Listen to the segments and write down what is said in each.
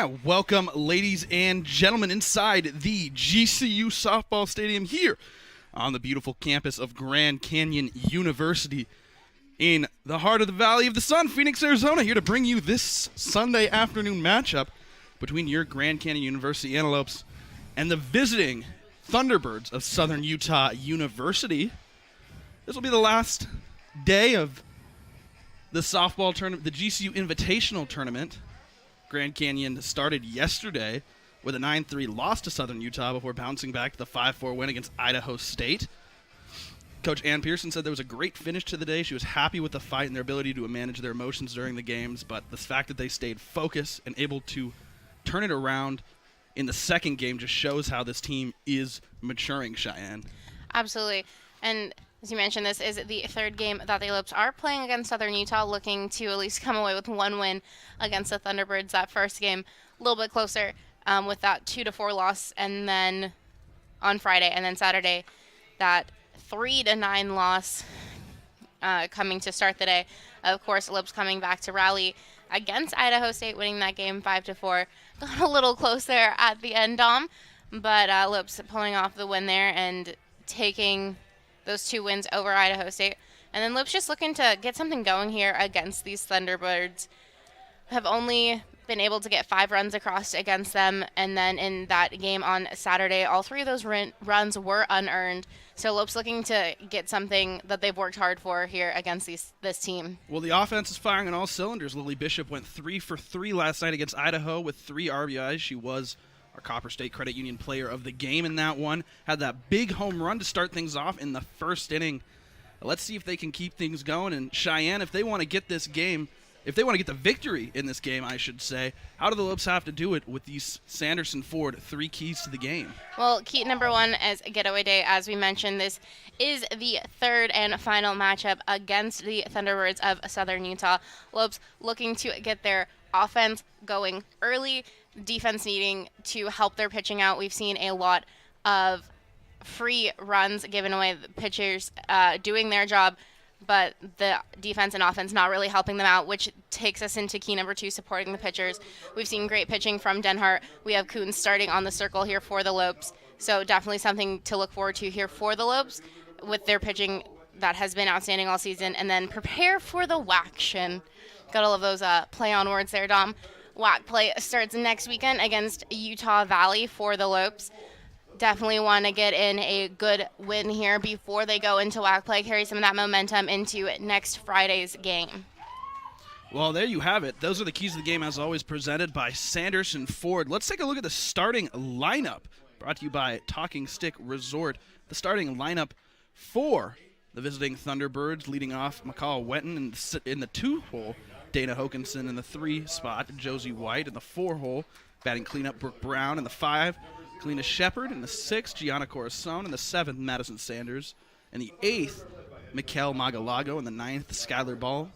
Welcome, ladies and gentlemen, inside the GCU softball stadium here on the beautiful campus of Grand Canyon University in the heart of the Valley of the Sun, Phoenix, Arizona, here to bring you this Sunday afternoon matchup between your Grand Canyon University Antelopes and the visiting Thunderbirds of Southern Utah University. This will be the last day of the softball tournament, the GCU Invitational Tournament. Grand Canyon started yesterday with a 9-3 loss to Southern Utah before bouncing back to the 5-4 win against Idaho State. Coach Ann Pearson said there was a great finish to the day. She was happy with the fight and their ability to manage their emotions during the games, but the fact that they stayed focused and able to turn it around in the second game just shows how this team is maturing, Cheyenne. Absolutely. And as you mentioned, this is the third game that the Lopes are playing against Southern Utah, looking to at least come away with one win against the Thunderbirds. That first game a little bit closer with that 2-4 loss, and then on Friday, and then Saturday, that 3-9 loss coming to start the day. Of course, Lopes coming back to rally against Idaho State, winning that game 5-4. Got a little close there at the end, Dom, but Lopes pulling off the win there and taking those two wins over Idaho State. And then Lopes just looking to get something going here against these Thunderbirds. Have only been able to get 5 runs across against them. And then in that game on Saturday, all 3 of those runs were unearned. So Lopes looking to get something that they've worked hard for here against this team. Well, the offense is firing on all cylinders. Lily Bishop went 3 for 3 last night against Idaho with 3 RBIs. She was our Copper State Credit Union player of the game in that one. Had that big home run to start things off in the first inning. Let's see if they can keep things going. And Cheyenne, if they want to get this game, if they want to get the victory in this game, I should say, how do the Lopes have to do it with these Sanderson Ford 3 keys to the game? Well, key number 1 is getaway day. As we mentioned, this is the third and final matchup against the Thunderbirds of Southern Utah. Lopes looking to get their offense going early, defense needing to help their pitching out. We've seen a lot of free runs given away, the pitchers doing their job, but the defense and offense not really helping them out, which takes us into key number 2, supporting the pitchers. We've seen great pitching from Denhart. We have Coons starting on the circle here for the Lopes, so definitely something to look forward to here for the Lopes with their pitching that has been outstanding all season. And then prepare for the WACtion. Got all of those play on words there, Dom. WAC play starts next weekend against Utah Valley for the Lopes. Definitely want to get in a good win here before they go into WAC play, carry some of that momentum into next Friday's game. Well, there you have it. Those are the keys to the game, as always, presented by Sanderson Ford. Let's take a look at the starting lineup, brought to you by Talking Stick Resort. The starting lineup for the visiting Thunderbirds, leading off Michaela Whitten in the 2-hole, Dana Hokinson in the 3 spot, Josie White in the 4-hole, batting cleanup Brooke Brown in the 5, Kalina Shepard in the 6th, Gianna Corazon in the 7th, Madison Sanders in the 8th, Mikel Magalago in the 9th, Skylar Ball.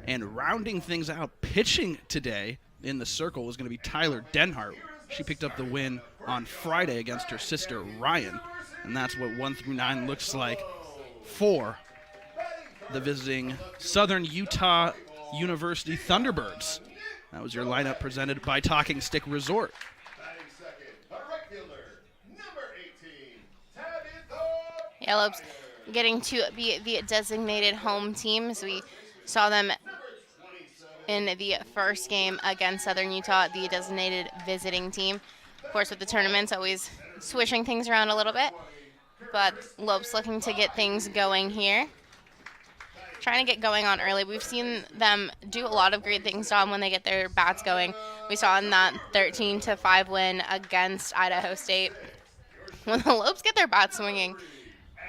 And rounding things out, pitching today in the circle was going to be Tyler Denhart. She picked up the win on Friday against her sister Ryan, and that's what 1 through 9 looks like for the visiting Southern Utah University Thunderbirds. That was your lineup presented by Talking Stick Resort. Yeah, Lopes getting to be the designated home team, as we saw them in the first game against Southern Utah, the designated visiting team. Of course, with the tournaments, always switching things around a little bit, but Lopes looking to get things going here. Trying to get going on early. We've seen them do a lot of great things, Dom, when they get their bats going. We saw in that 13-5 win against Idaho State. When the Lopes get their bats swinging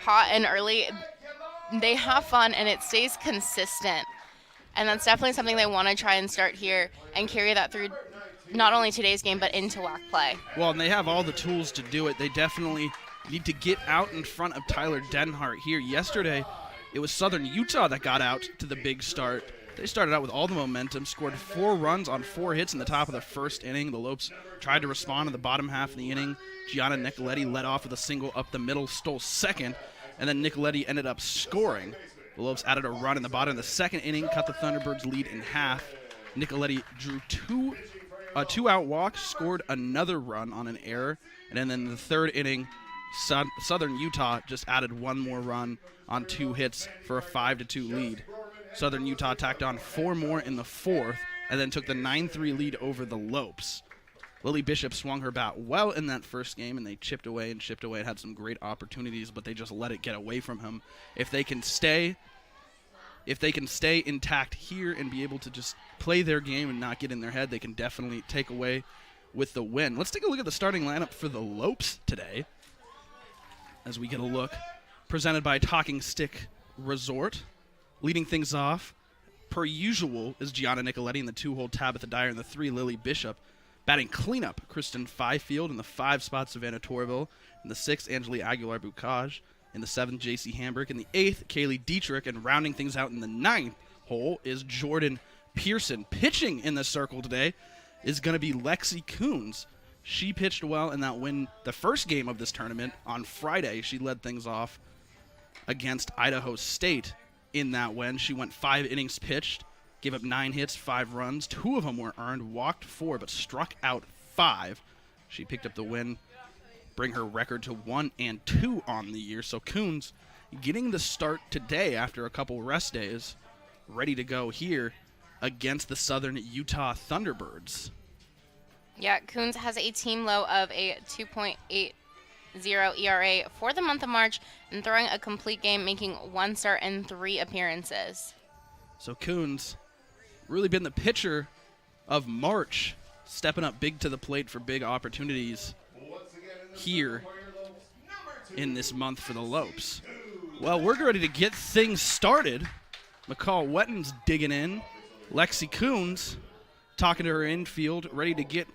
hot and early, they have fun and it stays consistent. And that's definitely something they want to try and start here and carry that through not only today's game but into WAC play. Well, and they have all the tools to do it. They definitely need to get out in front of Tyler Denhart here. Yesterday, it was Southern Utah that got out to the big start. They started out with all the momentum, scored 4 runs on 4 hits in the top of the first inning. The Lopes tried to respond in the bottom half of the inning. Gianna Nicoletti led off with a single up the middle, stole second, and then Nicoletti ended up scoring. The Lopes added a run in the bottom of the second inning, cut the Thunderbirds' lead in half. Nicoletti drew 2 two-out walk, scored another run on an error, and then in the third inning, Southern Utah just added one more run on 2 hits for a 5-2 lead. Southern Utah tacked on 4 more in the fourth, and then took the 9-3 lead over the Lopes. Lily Bishop swung her bat well in that first game, and they chipped away and had some great opportunities, but they just let it get away from him. If they can stay intact here and be able to just play their game and not get in their head, they can definitely take away with the win. Let's take a look at the starting lineup for the Lopes today as we get a look. Presented by Talking Stick Resort. Leading things off, per usual, is Gianna Nicoletti in the 2-hole, Tabitha Dyer in the 3, Lily Bishop. Batting cleanup, Kristin Feifield in the 5 spot, Savannah Torvill. In the 6th, Angelique Aguilar-Bucage. In the 7th, J.C. Hambrick. In the 8th, Kaylee Dietrich. And rounding things out in the 9th hole is Jordan Pearson. Pitching in the circle today is going to be Lexi Coons. She pitched well in that win, the first game of this tournament on Friday. She led things off against Idaho State in that win. She went 5 innings pitched, gave up 9 hits, 5 runs. 2 of them were earned, walked 4, but struck out 5. She picked up the win, bring her record to 1-2 on the year. So Coons getting the start today after a couple rest days, ready to go here against the Southern Utah Thunderbirds. Yeah, Coons has a team low of a 2.80 ERA for the month of March and throwing a complete game, making 1 start and 3 appearances. So Coons really been the pitcher of March, stepping up big to the plate for big opportunities here in this month for the Lopes. Well, we're ready to get things started. McCall Wetten's digging in. Lexi Coons talking to her infield, ready to get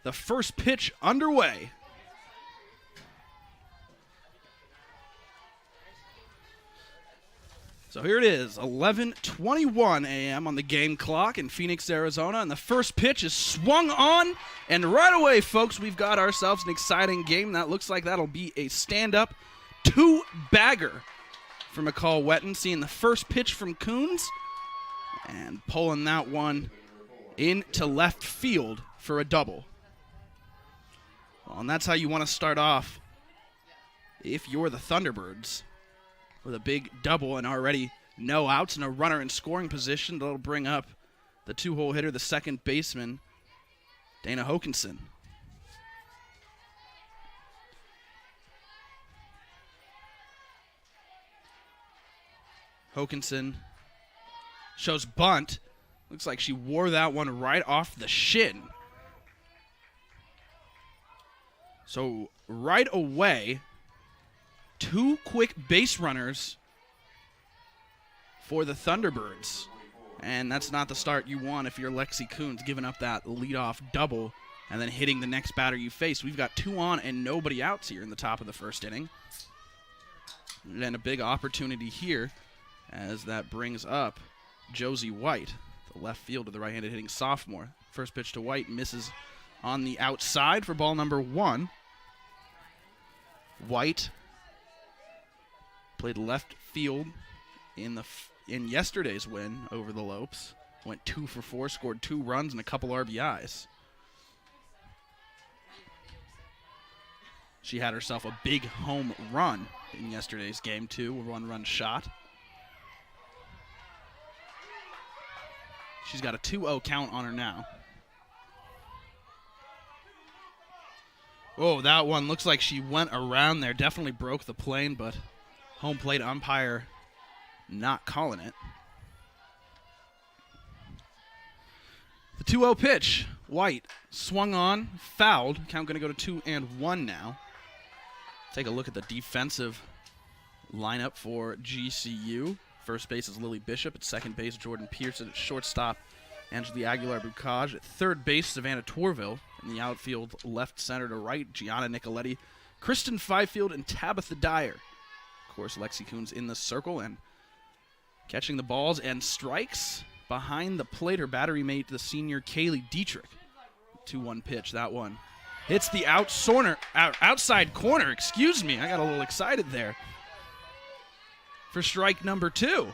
the first pitch underway. So here it is, 11:21 a.m. on the game clock in Phoenix, Arizona, and the first pitch is swung on, and right away, folks, we've got ourselves an exciting game. That looks like that'll be a stand-up 2-bagger for McCall Whitten, seeing the first pitch from Coons and pulling that one into left field for a double. Well, and that's how you want to start off if you're the Thunderbirds, with a big double and already no outs and a runner in scoring position. That'll bring up the 2-hole hitter, the second baseman, Dana Hokanson. Hokanson shows bunt. Looks like she wore that one right off the shin. So right away, 2 quick base runners for the Thunderbirds. And that's not the start you want if you're Lexi Coons, giving up that leadoff double and then hitting the next batter you face. We've got 2 on and nobody outs here in the top of the first inning. And a big opportunity here as that brings up Josie White, the left fielder, the right-handed hitting sophomore. First pitch to White misses on the outside for ball number 1. White played left field in yesterday's win over the Lopes. Went 2 for 4, scored 2 runs and a couple RBIs. She had herself a big home run in yesterday's game, too, a 1-run shot. She's got a 2-0 count on her now. Oh, that one looks like she went around there. Definitely broke the plane, but home plate umpire not calling it. The 2-0 pitch. White swung on, fouled. Count going to go to 2-1 now. Take a look at the defensive lineup for GCU. First base is Lily Bishop. At second base, Jordan Pearson. At shortstop, Angelique Aguilar-Bucage. At third base, Savannah Torvill. In the outfield, left center to right, Gianna Nicoletti, Kristin Feifield, and Tabitha Dyer. Of course, Lexi Coons in the circle and catching the balls and strikes behind the plate. Her battery mate, the senior Kaylee Dietrich. 2-1 pitch. That one hits the outside corner. Excuse me, I got a little excited there. For strike number 2.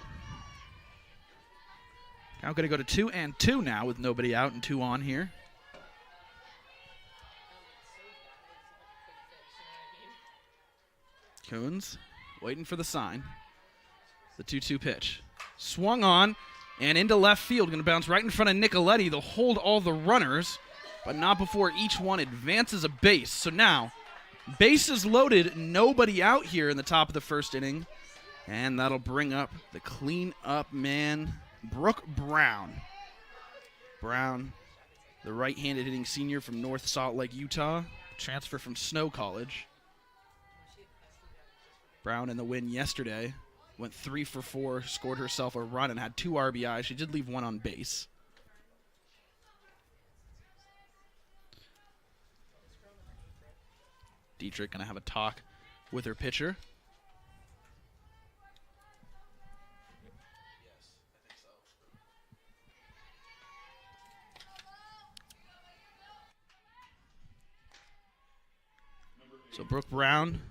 Now going to go to 2-2 now with nobody out and 2 on here. Coons waiting for the sign. The 2-2 pitch. Swung on and into left field. Going to bounce right in front of Nicoletti. They'll hold all the runners, but not before each one advances a base. So now, bases loaded, nobody out here in the top of the first inning. And that'll bring up the clean-up man, Brooke Brown. Brown, the right-handed hitting senior from North Salt Lake, Utah. Transfer from Snow College. Brown in the win yesterday. Went 3 for 4, scored herself a run, and had 2 RBIs. She did leave 1 on base. Dietrich going to have a talk with her pitcher. So Brooke Brown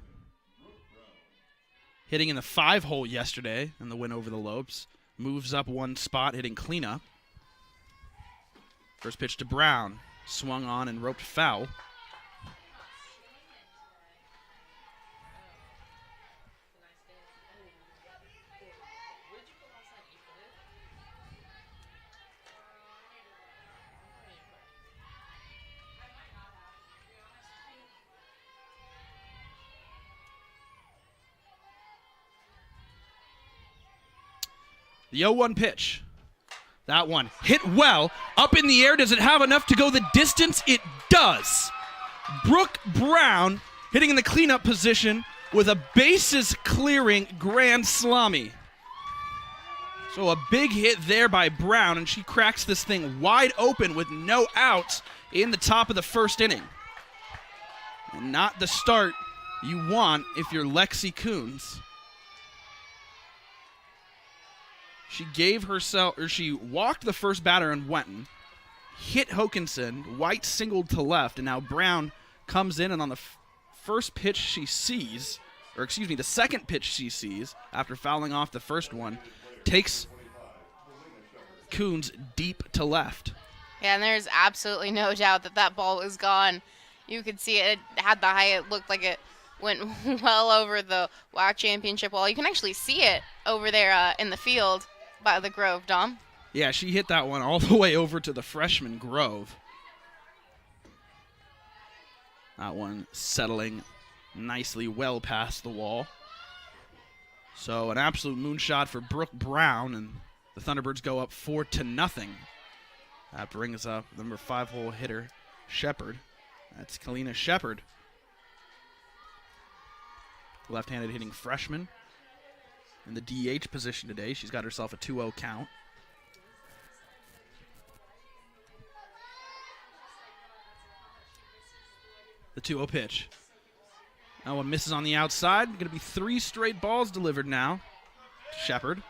hitting in the 5-hole yesterday in the win over the Lopes. Moves up 1 spot, hitting cleanup. First pitch to Brown. Swung on and roped foul. The 0-1 pitch. That one hit well. Up in the air. Does it have enough to go the distance? It does. Brooke Brown hitting in the cleanup position with a bases clearing grand slammy. So a big hit there by Brown, and she cracks this thing wide open with no outs in the top of the first inning. And not the start you want if you're Lexi Coons. She walked the first batter in Whitten, hit Hokinson, White singled to left, and now Brown comes in, and on the first pitch she sees, the second pitch she sees, after fouling off the first one, takes Coons deep to left. Yeah, and there's absolutely no doubt that that ball was gone. You could see it had the height. It looked like it went well over the WAC championship wall. You can actually see it over there in the field by the Grove, Dom. Yeah, she hit that one all the way over to the freshman Grove. That one settling nicely well past the wall. So an absolute moonshot for Brooke Brown, and the Thunderbirds go up 4-0. That brings up number 5-hole hitter, Shepard. That's Kalina Shepard. Left-handed hitting freshman. In the DH position today. She's got herself a 2-0 count. The 2-0 pitch. That one misses on the outside. Going to be 3 straight balls delivered now to Shepard.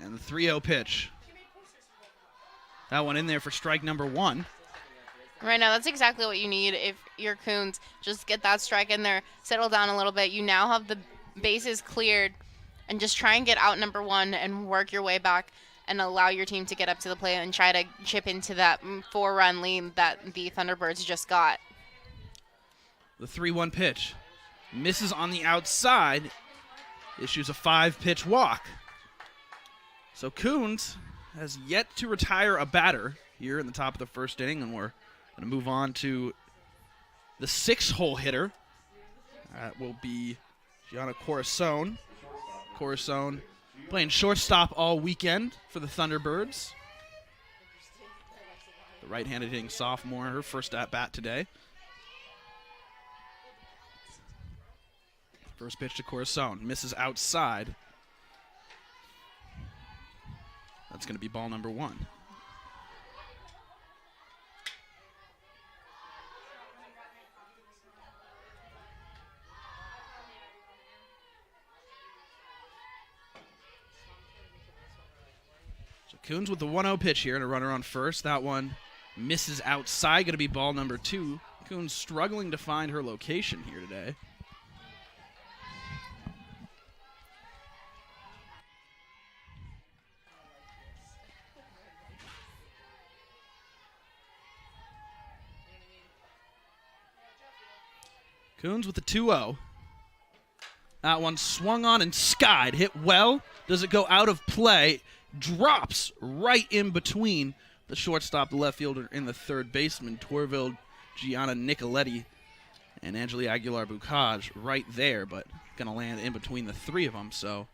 And the 3-0 pitch. That one in there for strike number 1. Right now, that's exactly what you need if you're Coons. Just get that strike in there, settle down a little bit. You now have the bases cleared, and just try and get out number 1 and work your way back and allow your team to get up to the plate and try to chip into that 4-run lead that the Thunderbirds just got. The 3-1 pitch. Misses on the outside. Issues a 5-pitch walk. So Coons has yet to retire a batter here in the top of the first inning, and we're going to move on to the 6-hole hitter. That will be Gianna Corazon. Corazon playing shortstop all weekend for the Thunderbirds. The right-handed hitting sophomore, her first at-bat today. First pitch to Corazon. Misses outside. That's going to be ball number 1. So Coons with the 1-0 pitch here and a runner on first. That one misses outside. Going to be ball number 2. Coons struggling to find her location here today. Coons with the 2-0. That one swung on and skied. Hit well. Does it go out of play? Drops right in between the shortstop, the left fielder, and the third baseman, Torvill, Gianna Nicoletti, and Angeli Aguilar-Bucaj right there, but going to land in between the three of them. So,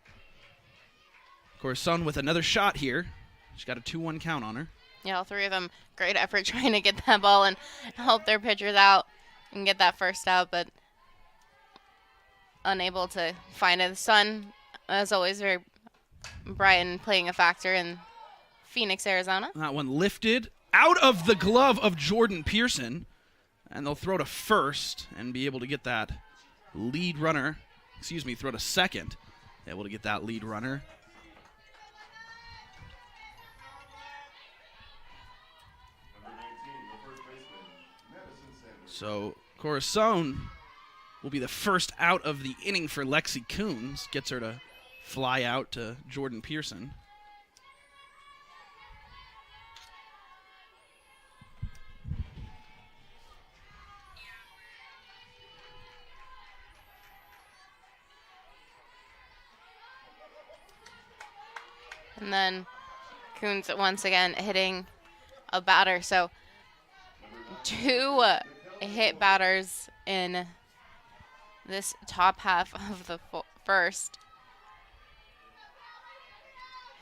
Corazon with another shot here. She's got a 2-1 count on her. Yeah, all three of them, great effort trying to get that ball and help their pitchers out and get that first out, but unable to find it. The sun, as always, very bright and playing a factor in Phoenix, Arizona. That one lifted out of the glove of Jordan Pearson, and they'll throw to first and be able to get that lead runner. Throw to second. Able to get that lead runner. So Corazon will be the first out of the inning for Lexi Coons. Gets her to fly out to Jordan Pearson. And then Coons once again hitting a batter. So 2 hit batters in this top half of the first.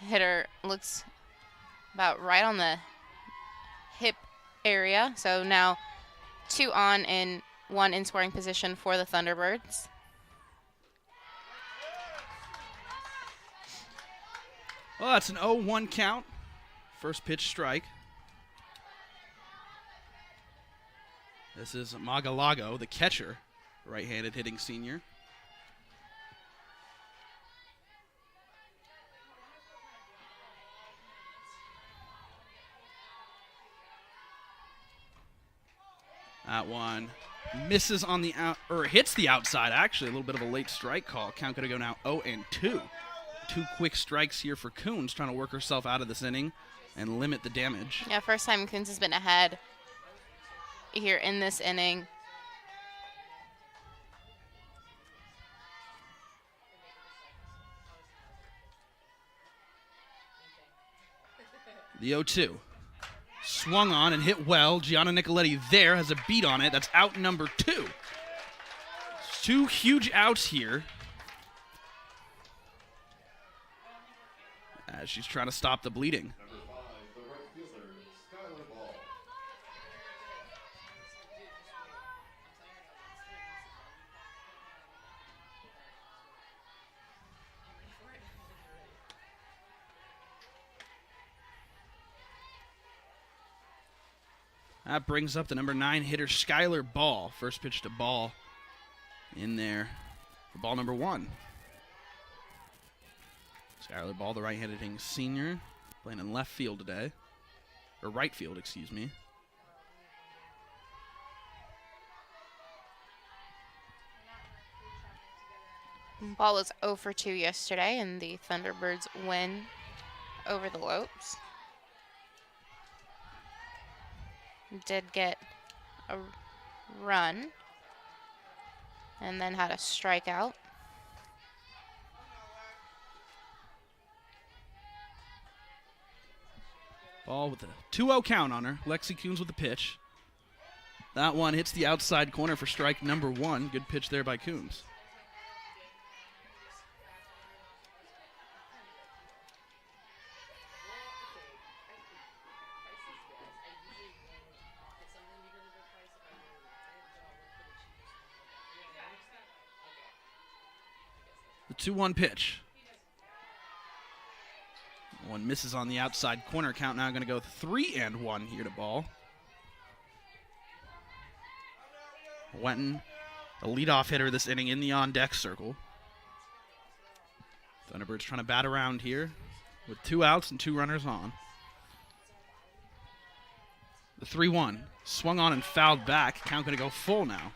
Hitter looks about right on the hip area. So now 2 on and 1 in scoring position for the Thunderbirds. Well, that's an 0-1 count. First pitch strike. This is Magalago, the catcher, right-handed hitting senior. That one misses on the out, or hits the outside, actually. A little bit of a late strike call. Count going to go now 0-2. 2 quick strikes here for Coons, trying to work herself out of this inning and limit the damage. Yeah, first time Coons has been ahead here in this inning. The 0-2. Swung on and hit well. Gianna Nicoletti there has a beat on it. That's out number 2. 2 huge outs here, as she's trying to stop the bleeding. That brings up the number 9 hitter, Skylar Ball. First pitch to Ball in there for ball number 1. Skylar Ball, the right-handed hitting senior, playing in left field today. Or right field, excuse me. Ball was 0 for 2 yesterday, and the Thunderbirds win over the Lopes. Did get a run and then had a strikeout. Ball with a 2-0 count on her. Lexi Coons with the pitch. That one hits the outside corner for strike number 1. Good pitch there by Coons. The 2-1 pitch. One misses on the outside corner. Count now going to go 3-1 here to Ball. Whitten, the leadoff hitter this inning in the on-deck circle. Thunderbirds trying to bat around here with 2 outs and 2 runners on. The 3-1 swung on and fouled back. Count going to go full now.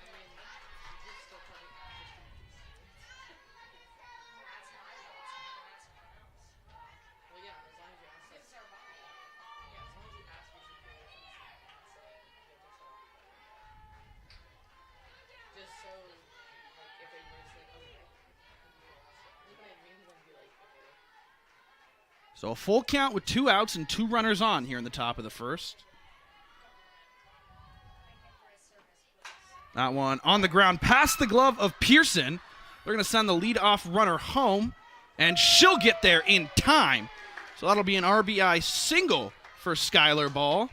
So a full count with 2 outs and 2 runners on here in the top of the first. That one on the ground past the glove of Pearson. They're going to send the leadoff runner home, and she'll get there in time. So that'll be an RBI single for Skylar Ball.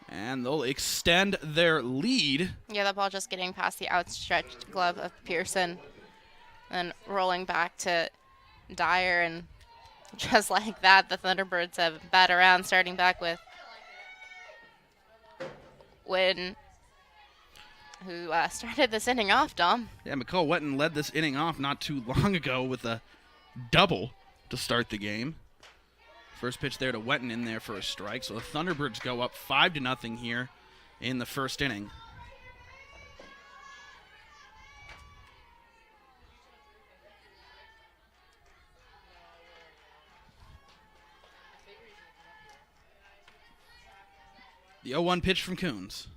And they'll extend their lead. Yeah, the ball just getting past the outstretched glove of Pearson and rolling back to Dyer. And just like that, the Thunderbirds have bat around, starting back with Whitten, who started this inning off, Dom. Yeah, Michaela Whitten led this inning off not too long ago with a double to start the game. First pitch there to Whitten in there for a strike. So the Thunderbirds go up 5-0 here in the first inning. The 0-1 pitch from Coons.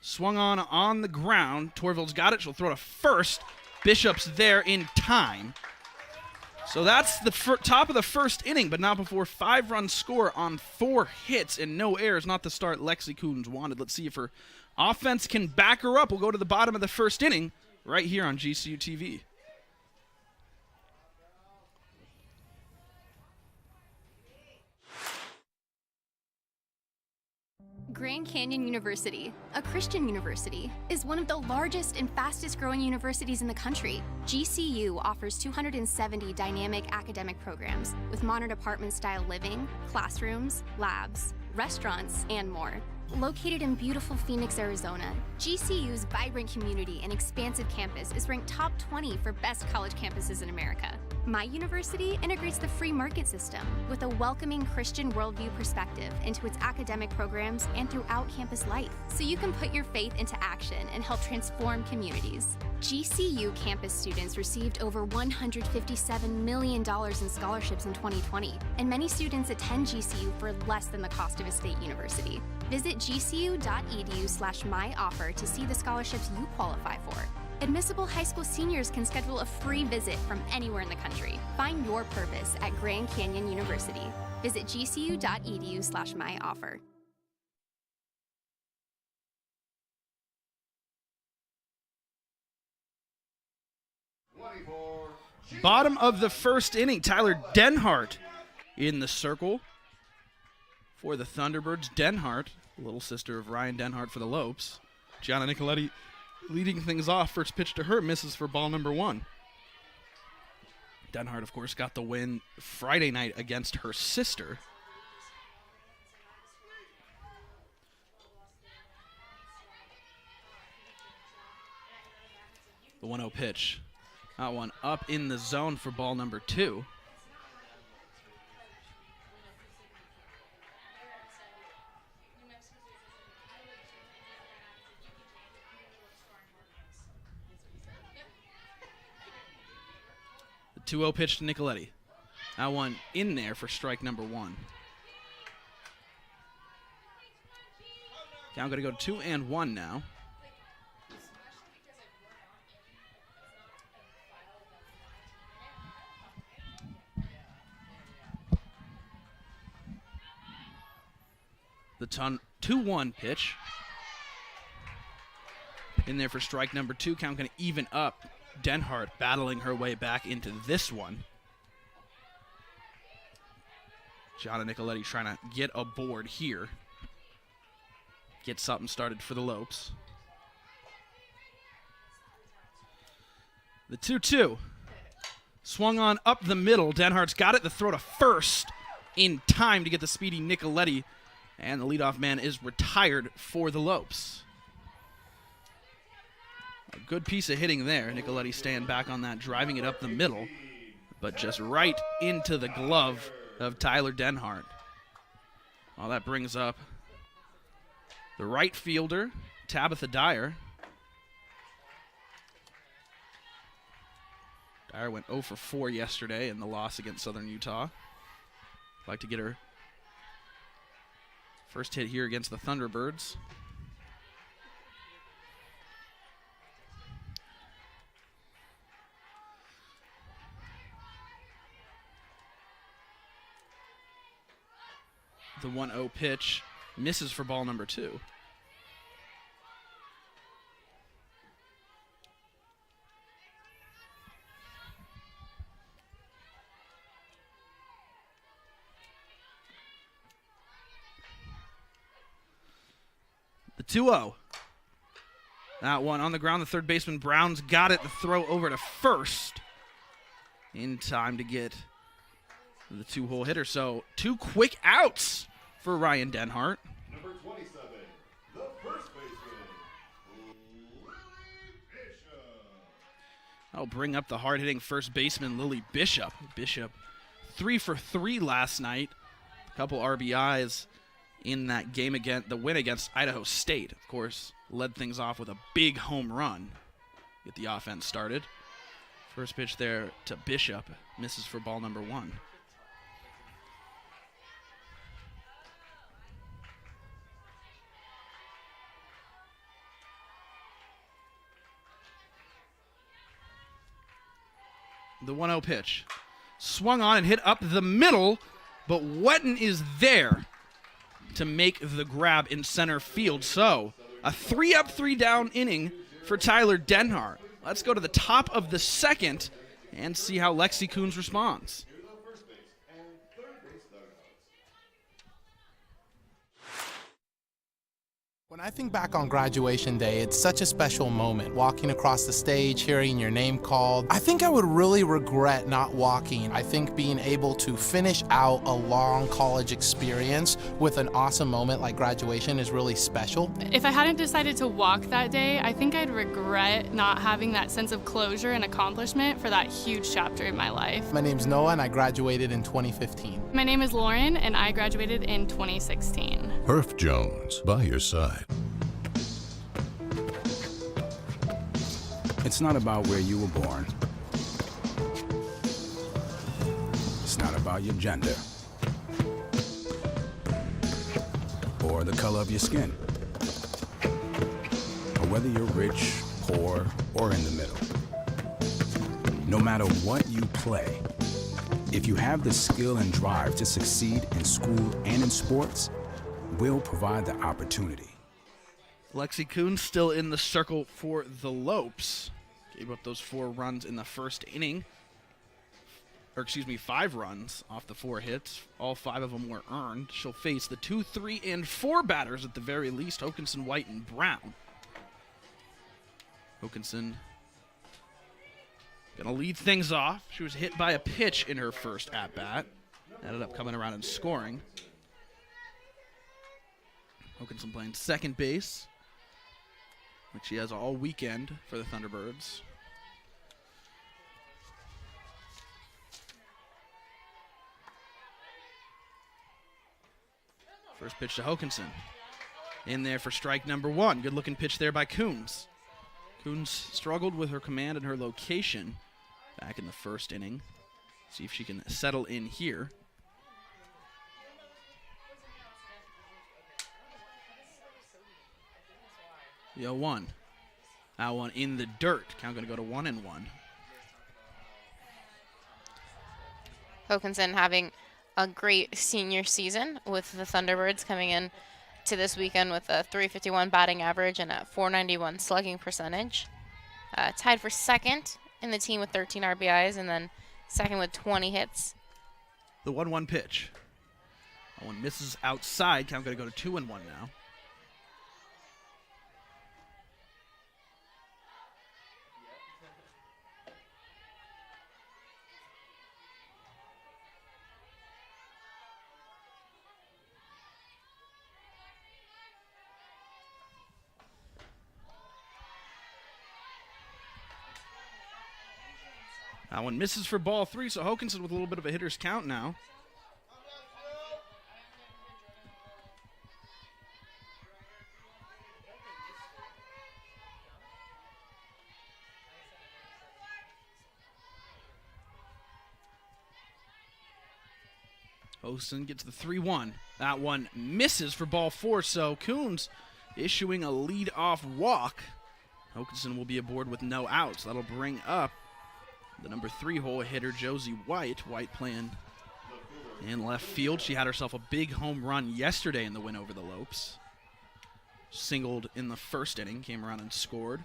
Swung on the ground. Torvill's got it. She'll throw to first. Bishop's there in time. So that's the top of the first inning, but not before 5-run score on 4 hits and no errors. Not the start Lexi Coons wanted. Let's see if her offense can back her up. We'll go to the bottom of the first inning right here on GCU TV. Grand Canyon University, a Christian university, is one of the largest and fastest growing universities in the country. GCU offers 270 dynamic academic programs with modern apartment-style living, classrooms, labs, restaurants, and more. Located in beautiful Phoenix, Arizona, GCU's vibrant community and expansive campus is ranked top 20 for best college campuses in America. My university integrates the free market system with a welcoming Christian worldview perspective into its academic programs and throughout campus life, so you can put your faith into action and help transform communities. GCU campus students received over $157 million in scholarships in 2020, and many students attend GCU for less than the cost of a state university. Visit gcu.edu/myoffer to see the scholarships you qualify for. Admissible high school seniors can schedule a free visit from anywhere in the country. Find your purpose at Grand Canyon University. Visit gcu.edu/myoffer. Bottom of the first inning, Tyler Denhart in the circle for the Thunderbirds. Denhart, little sister of Ryan Denhart for the Lopes. Gianna Nicoletti leading things off. First pitch to her, misses for ball number 1. Denhart, of course, got the win Friday night against her sister. The 1-0 pitch. That one up in the zone for ball number 2. The 2-0 pitch to Nicoletti. That one in there for strike number 1. Now I'm going to go 2-1 now. The 2-1 pitch. In there for strike number 2. Count going to even up. Denhart battling her way back into this one. Gianna Nicoletti trying to get aboard here. Get something started for the Lopes. The 2-2. Swung on up the middle. Denhart's got it. The throw to first in time to get the speedy Nicoletti. And the leadoff man is retired for the Lopes. A good piece of hitting there. Nicoletti staying back on that, driving it up the middle, but just right into the glove of Tyler Denhart. Well, that brings up the right fielder, Tabitha Dyer. Dyer went 0 for 4 yesterday in the loss against Southern Utah. Like to get her first hit here against the Thunderbirds. The 1-0 pitch misses for ball number 2. The 2-0. That one on the ground. The third baseman Brown's got it. The throw over to first in time to get the 2-hole hitter. So 2 quick outs for Ryan Denhart. Number 27, the first baseman, Lily Bishop. That'll bring up the hard-hitting first baseman Lily Bishop. Bishop 3 for 3 last night. A couple RBIs in that game, the win against Idaho State. Of course, led things off with a big home run. Get the offense started. First pitch there to Bishop. Misses for ball number 1. The 1-0 pitch. Swung on and hit up the middle, but Whitten is there to make the grab in center field. So a 3-up, 3-down inning for Tyler Denhart. Let's go to the top of the second and see how Lexi Coons responds. When I think back on graduation day, it's such a special moment. Walking across the stage, hearing your name called. I think I would really regret not walking. I think being able to finish out a long college experience with an awesome moment like graduation is really special. If I hadn't decided to walk that day, I think I'd regret not having that sense of closure and accomplishment for that huge chapter in my life. My name's Noah and I graduated in 2015. My name is Lauren and I graduated in 2016. Herff Jones, by your side. It's not about where you were born. It's not about your gender or the color of your skin, or whether you're rich, poor, or in the middle. No matter what you play, if you have the skill and drive to succeed in school and in sports, we'll provide the opportunity. Lexi Coons still in the circle for the Lopes. Gave up those 4 runs in the first inning. 5 runs off the 4 hits. All 5 of them were earned. She'll face the 2, 3, and 4 batters at the very least, Hokanson, White, and Brown. Hokanson gonna lead things off. She was hit by a pitch in her first at-bat. Ended up coming around and scoring. Hokanson playing second base, like she has all weekend for the Thunderbirds. First pitch to Hokanson. In there for strike number 1. Good looking pitch there by Coons. Coons struggled with her command and her location back in the first inning. See if she can settle in here. The 0-1. That one in the dirt. Count going to go to 1-1. Hokanson having a great senior season with the Thunderbirds coming in to this weekend with a .351 batting average and a .491 slugging percentage. Tied for second in the team with 13 RBIs and then second with 20 hits. The 1-1 pitch. That one misses outside. Count going to go to 2-1 now. That one misses for ball 3, so Hokanson with a little bit of a hitter's count now. Hokanson gets the 3-1. That one misses for ball 4, so Coons issuing a lead-off walk. Hokanson will be aboard with no outs. That'll bring up the number 3 hole hitter, Josie White. White playing In left field, she had herself a big home run yesterday in the win over the Lopes. Singled in the first inning, came around and scored.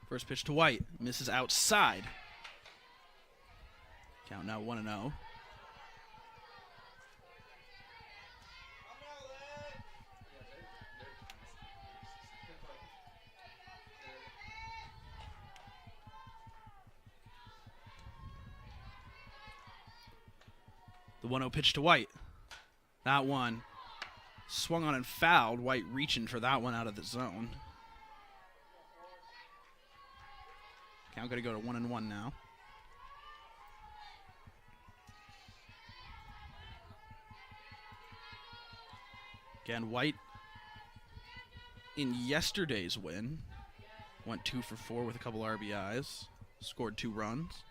First pitch to White, misses outside. Count now 1-0. The 1-0 pitch to White. That one swung on and fouled. White reaching for that one out of the zone. Count going to go to 1-1 now. Again, White in yesterday's win went 2 for 4 with a couple RBIs, scored 2 runs.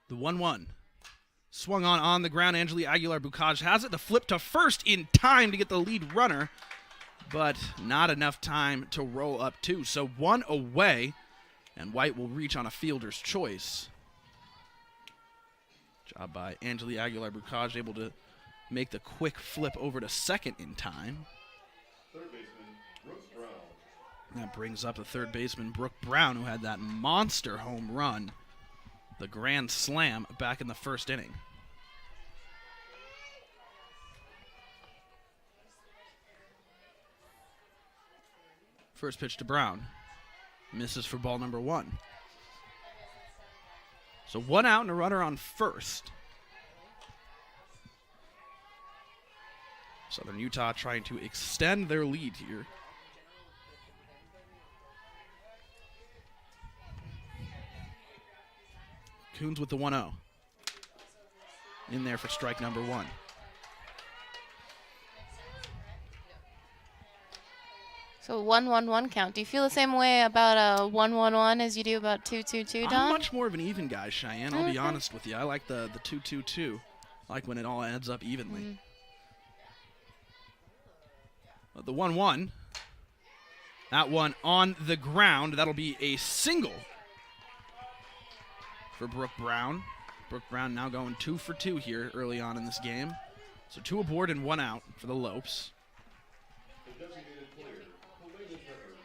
The 1-1. Swung on the ground. Angeli Aguilar-Bucaj has it. The flip to first in time to get the lead runner, but not enough time to roll up 2. So 1 away, and White will reach on a fielder's choice. Job by Angeli Aguilar-Bucaj, able to make the quick flip over to second in time. Third baseman, Brooks Brown. That brings up the third baseman, Brooke Brown, who had that monster home run, the grand slam, back in the first inning. First pitch to Brown. Misses for ball number 1. So 1 out and a runner on first. Southern Utah trying to extend their lead here. Coons with the 1-0. In there for strike number 1. So 1-1-1 count. Do you feel the same way about a 1-1-1 as you do about 2-2-2, Don? I'm much more of an even guy, Cheyenne. I'll be honest with you. I like the 2-2-2. I like when it all adds up evenly. But the 1-1. That one on the ground. That'll be a single for Brooke Brown. Brooke Brown now going 2 for 2 here early on in this game. So 2 aboard and 1 out for the Lopes. The designated player, Kalina Shepard.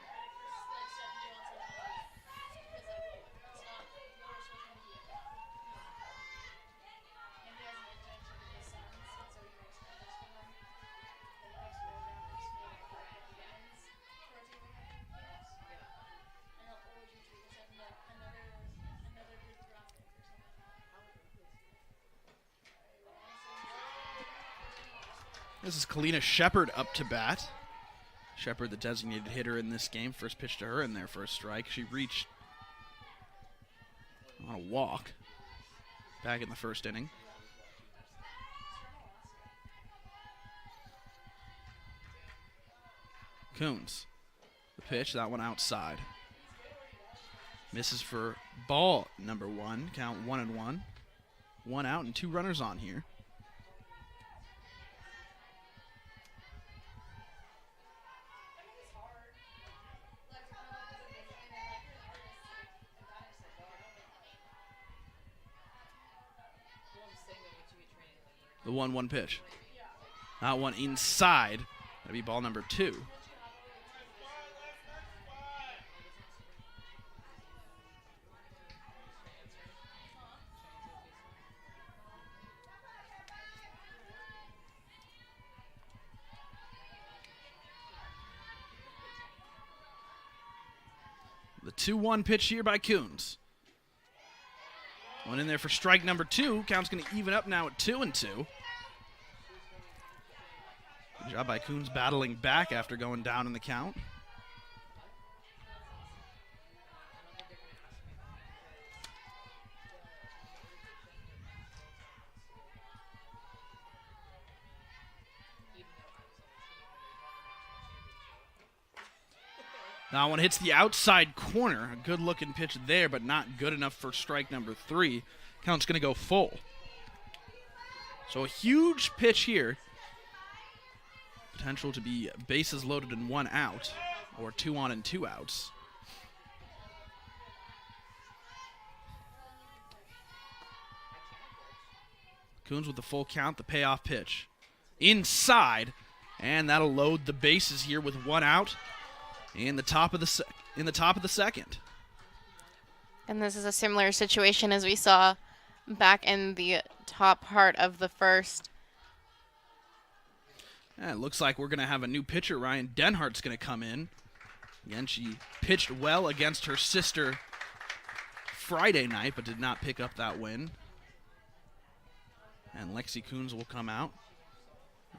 This is Kalina Shepard up to bat. Shepard, the designated hitter in this game. First pitch to her in there for a strike. She reached on a walk back in the first inning. Coons, the pitch, that one outside. Misses for ball number 1. Count 1-1. 1 out and 2 runners on here. The 1-1 pitch. That one inside. That'll be ball number 2. The 2-1 pitch here by Coons. One in there for strike number 2. Count's going to even up now at 2-2. Good job by Coons battling back after going down in the count. That one hits the outside corner. A good-looking pitch there, but not good enough for strike number 3. Count's going to go full. So a huge pitch here. Potential to be bases loaded and 1 out, or 2 on and 2 outs. Coons with the full count, the payoff pitch. Inside, and that'll load the bases here with 1 out in the top of the second. And this is a similar situation as we saw back in the top part of the first. It looks like we're going to have a new pitcher. Ryan Denhart's going to come in. Again, she pitched well against her sister Friday night, but did not pick up that win. And Lexi Coons will come out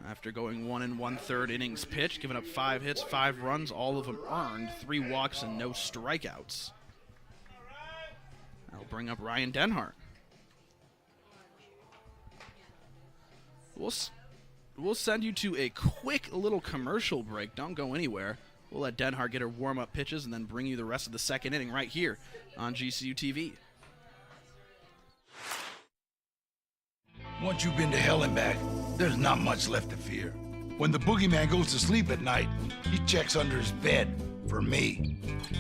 after going 1 1/3 innings pitched, giving up 5 hits, 5 runs, all of them earned, 3 walks and no strikeouts. That'll bring up Ryan Denhart. We'll send you to a quick little commercial break. Don't go anywhere. We'll let Denhart get her warm-up pitches and then bring you the rest of the second inning right here on GCU TV. Once you've been to hell and back, there's not much left to fear. When the boogeyman goes to sleep at night, he checks under his bed for me.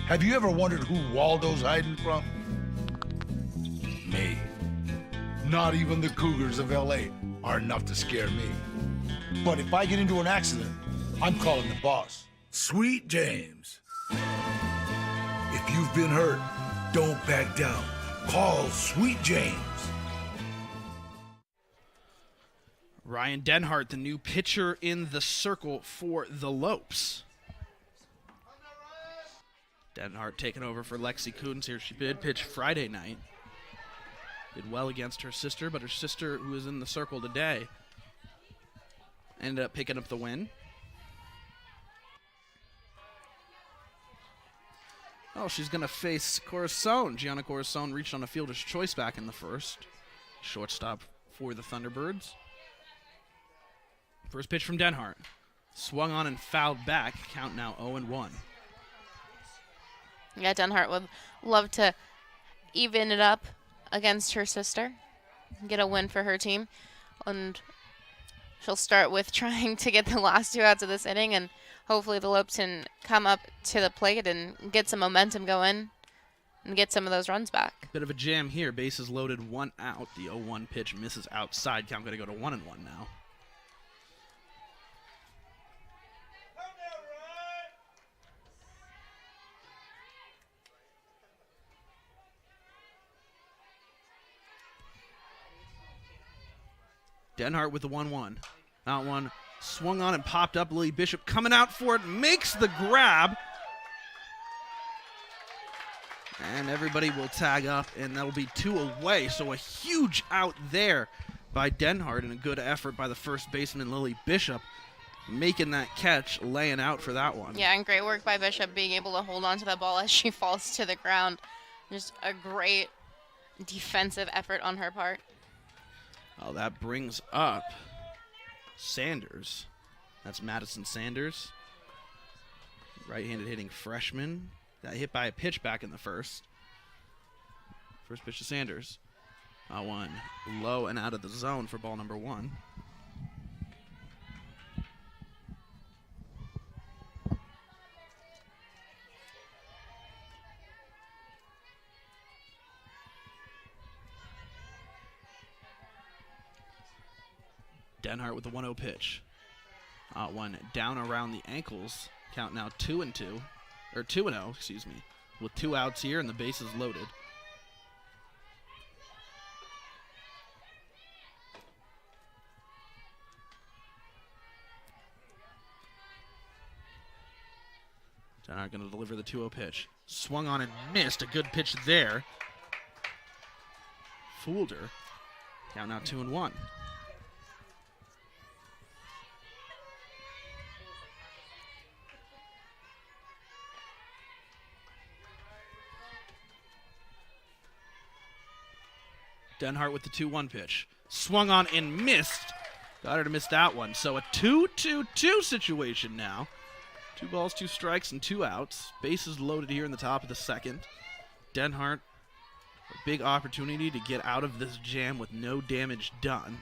Have you ever wondered who Waldo's hiding from? Me. Not even the Cougars of LA are enough to scare me. But if I get into an accident, I'm calling the boss. Sweet James. If you've been hurt, don't back down. Call Sweet James. Ryan Denhart, the new pitcher in the circle for the Lopes. Denhart taking over for Lexi Coons here. She did pitch Friday night. Did well against her sister, but her sister, who is in the circle today, ended up picking up the win. Oh, she's going to face Corazon. Gianna Corazon reached on a fielder's choice back in the first. Shortstop for the Thunderbirds. First pitch from Denhart. Swung on and fouled back. Count now 0-1. Yeah, Denhart would love to even it up against her sister, get a win for her team. And she'll start with trying to get the last 2 outs of this inning, and hopefully the Lopes can come up to the plate and get some momentum going and get some of those runs back. Bit of a jam here. Bases loaded, 1 out. The 0-1 pitch misses outside. Count going to go to 1-1 now. Denhart with the 1-1. Out one, swung on and popped up. Lily Bishop coming out for it, makes the grab. And everybody will tag up, and that'll be 2 away. So a huge out there by Denhart, and a good effort by the first baseman, Lily Bishop, making that catch, laying out for that one. Yeah, and great work by Bishop being able to hold on to the ball as she falls to the ground. Just a great defensive effort on her part. Oh, that brings up Sanders. That's Madison Sanders. Right-handed hitting freshman. Got hit by a pitch back in the first. First pitch to Sanders. One low and out of the zone for ball number 1. Denhart with the 1-0 pitch. One down around the ankles. Count now 2-2. Or 2-0, excuse me. With 2 outs here and the bases loaded. Denhart going to deliver the 2-0 pitch. Swung on and missed. A good pitch there. Fooled her. Count now 2-1. Denhart with the 2-1 pitch. Swung on and missed. Got her to miss that one. So a 2-2-2 situation now. 2 balls, 2 strikes, and 2 outs. Bases loaded here in the top of the second. Denhart, a big opportunity to get out of this jam with no damage done.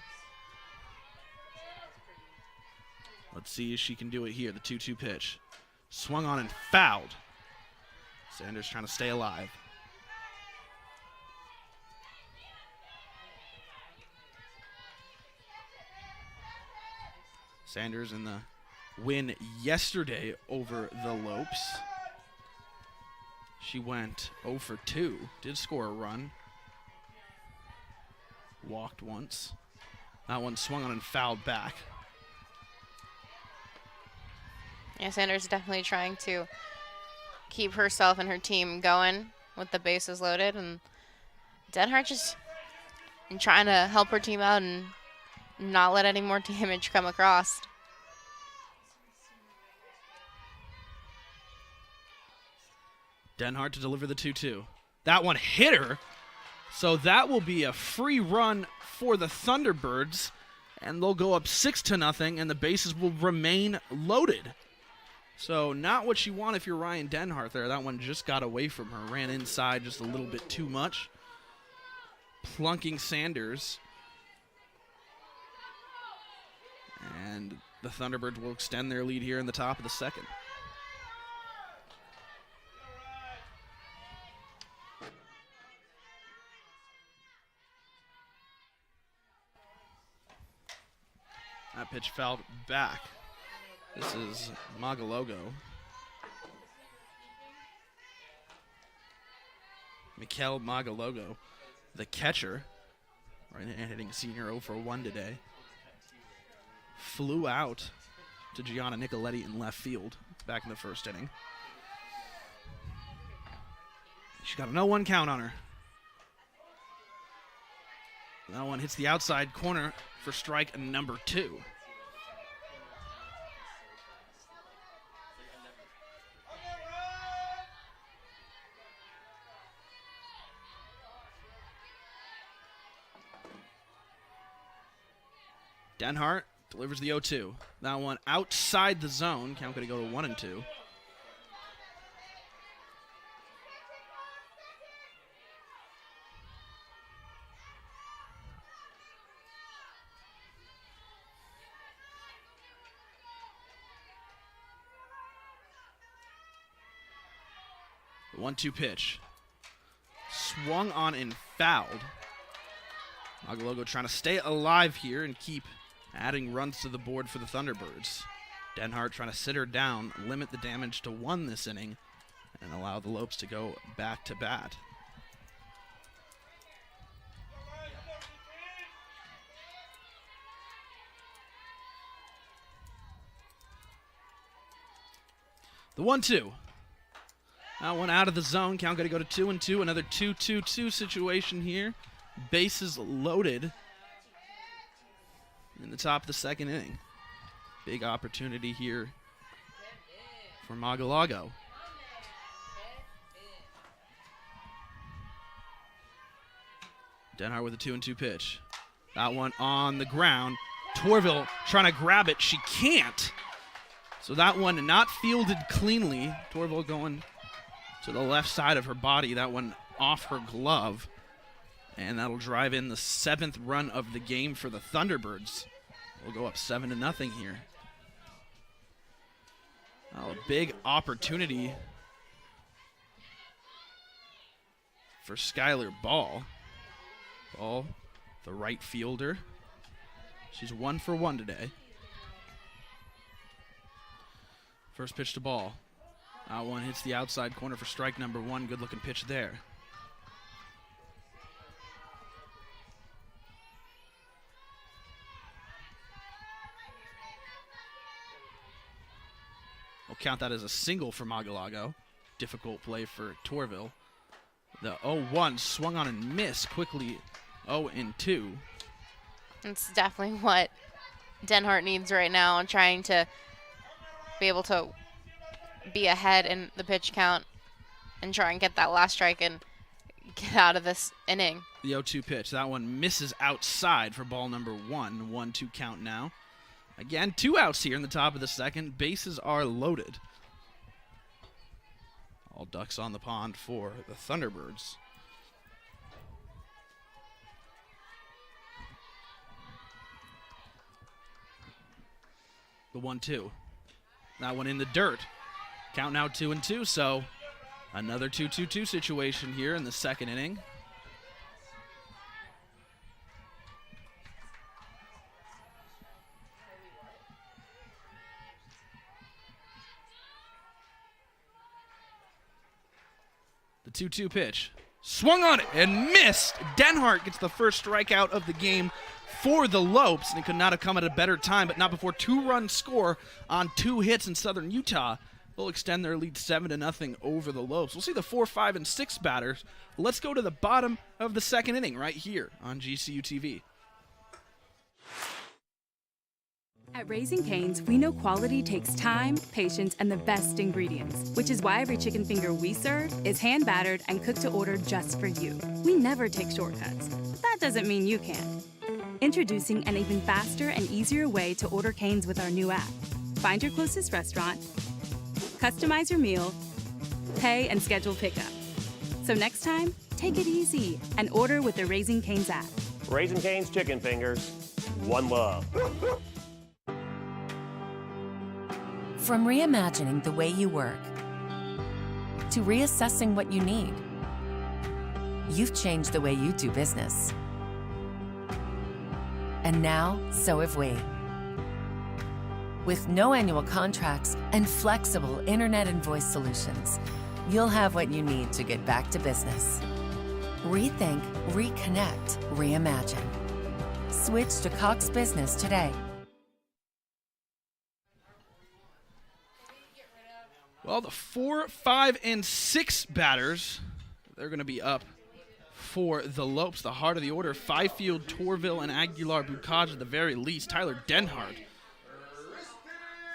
Let's see if she can do it here. The 2-2 pitch. Swung on and fouled. Sanders trying to stay alive. Sanders in the win yesterday over the Lopes. She went 0 for 2. Did score a run. Walked once. That one swung on and fouled back. Yeah, Sanders definitely trying to keep herself and her team going with the bases loaded, and Denhart just trying to help her team out and not let any more damage come across. Denhart to deliver the 2-2. That one hit her, so that will be a free run for the Thunderbirds, and they'll go up 6-0, and the bases will remain loaded. So not what you want if you're Ryan Denhart there. That one just got away from her. Ran inside just a little bit too much. Plunking Sanders. And the Thunderbirds will extend their lead here in the top of the second. That pitch fouled back. This is Magalogo. Mikel Magalogo, the catcher, right, hitting senior 0 for 1 today. Flew out to Gianna Nicoletti in left field back in the first inning. She got a 0-1 count on her. That one hits the outside corner for strike number 2. Denhart delivers the 0-2. That one outside the zone. Count going to go to 1-2. The 1-2 pitch. Swung on and fouled. Magalogo trying to stay alive here and keep adding runs to the board for the Thunderbirds. Denhart trying to sit her down, limit the damage to 1 this inning, and allow the Lopes to go back to bat. The 1-2. That one out of the zone. Count going to go to 2-2. Another 2-2-2 situation here. Bases loaded in the top of the second inning. Big opportunity here for Magalago. Denhart with a 2-2 pitch. That one on the ground. Torvill trying to grab it. She can't. So that one not fielded cleanly. Torvill going to the left side of her body. That one off her glove. And that'll drive in the 7th run of the game for the Thunderbirds. We'll go up 7-0 here. Well, a big opportunity for Skylar Ball. Ball, the right fielder. She's 1 for 1 today. First pitch to Ball. That one hits the outside corner for strike number 1. Good looking pitch there. We'll count that as a single for Magalago. Difficult play for Torvill. The 0-1 swung on and missed quickly. 0-2. It's definitely what Denhart needs right now, trying to be able to be ahead in the pitch count and try and get that last strike and get out of this inning. The 0-2 pitch. That one misses outside for ball number 1. 1-2 count now. Again, 2 outs here in the top of the second. Bases are loaded. All ducks on the pond for the Thunderbirds. The 1-2. That one in the dirt. Count now 2-2, so another 2-2-2 situation here in the second inning. The 2-2 pitch. Swung on it and missed. Denhart gets the first strikeout of the game for the Lopes, and it could not have come at a better time, but not before 2-run score on 2 hits in Southern Utah. They'll extend their lead 7-0 over the Lopes. We'll see the 4, 5, and 6 batters. Let's go to the bottom of the second inning right here on GCU TV. At Raising Cane's, we know quality takes time, patience, and the best ingredients, which is why every chicken finger we serve is hand battered and cooked to order just for you. We never take shortcuts, but that doesn't mean you can't. Introducing an even faster and easier way to order Cane's with our new app. Find your closest restaurant, customize your meal, pay, and schedule pickup. So next time, take it easy and order with the Raising Cane's app. Raising Cane's chicken fingers, one love. From reimagining the way you work to reassessing what you need, you've changed the way you do business. And now, so have we. With no annual contracts and flexible internet and voice solutions, you'll have what you need to get back to business. Rethink, reconnect, reimagine. Switch to Cox Business today. Well, the 4, 5, and 6 batters, they're going to be up for the Lopes. The heart of the order, Feifield, Torvill, and Aguilar-Bucaj at the very least. Tyler Denhart,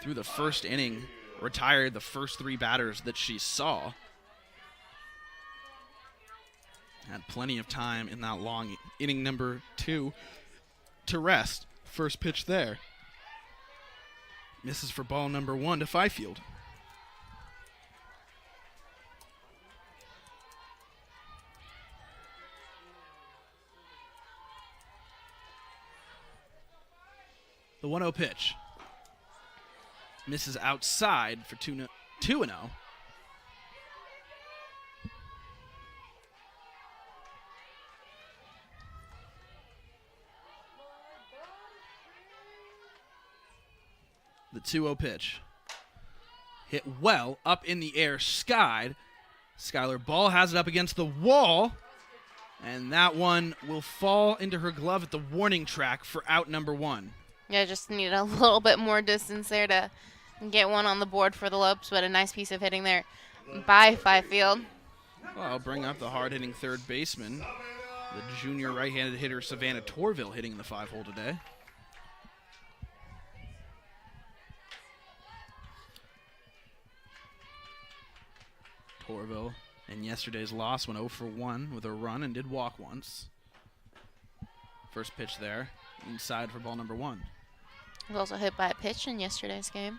through the first inning, retired the first 3 batters that she saw. Had plenty of time in that long inning number 2 to rest. First pitch there. Misses for ball number 1 to Feifield. The 1-0 pitch. Misses outside for 2-0. The 2-0 pitch. Hit well, up in the air, skied. Skylar Ball has it up against the wall, and that one will fall into her glove at the warning track for out number 1. Yeah, just need a little bit more distance there to get one on the board for the Lopes, but a nice piece of hitting there by Feifield. Well, I'll bring up the hard-hitting third baseman, the junior right-handed hitter Savannah Torvill hitting the 5-hole today. Torvill in yesterday's loss went 0 for 1 with a run and did walk once. First pitch there, inside for ball number 1. Was also hit by a pitch in yesterday's game.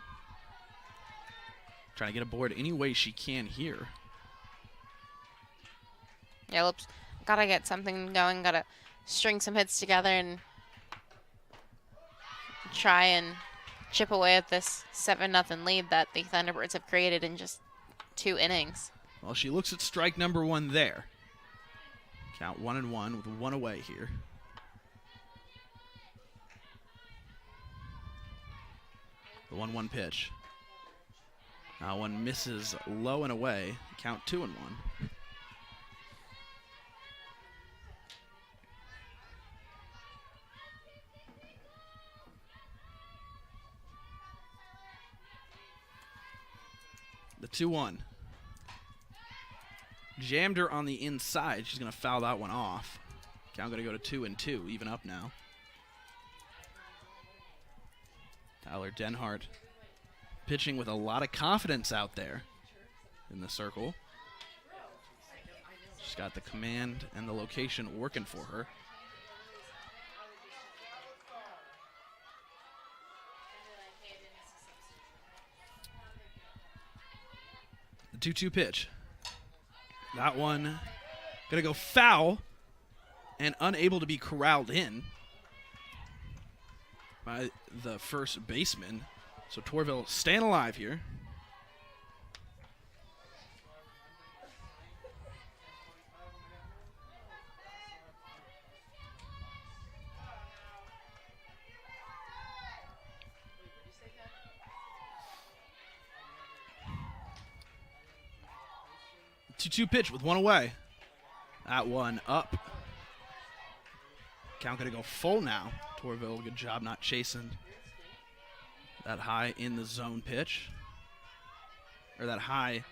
Trying to get aboard any way she can here. Yeah, Lopes gotta get something going, gotta string some hits together and try and chip away at this 7-0 lead that the Thunderbirds have created in just 2 innings. Well, she looks at strike number 1 there. Count 1-1 with 1 away here. The 1-1 pitch. Now one misses low and away. Count 2-1. The 2-1. Jammed her on the inside. She's going to foul that one off. Count going to go to 2-2, even up now. Tyler Denhart pitching with a lot of confidence out there in the circle. She's got the command and the location working for her. The 2-2 pitch. That one gonna go foul and unable to be corralled in by the first baseman. So Torvill staying alive here. Two pitch with one away. That one up. Count gonna go full now. Torvill, good job not chasing that high in the zone pitch. Or that high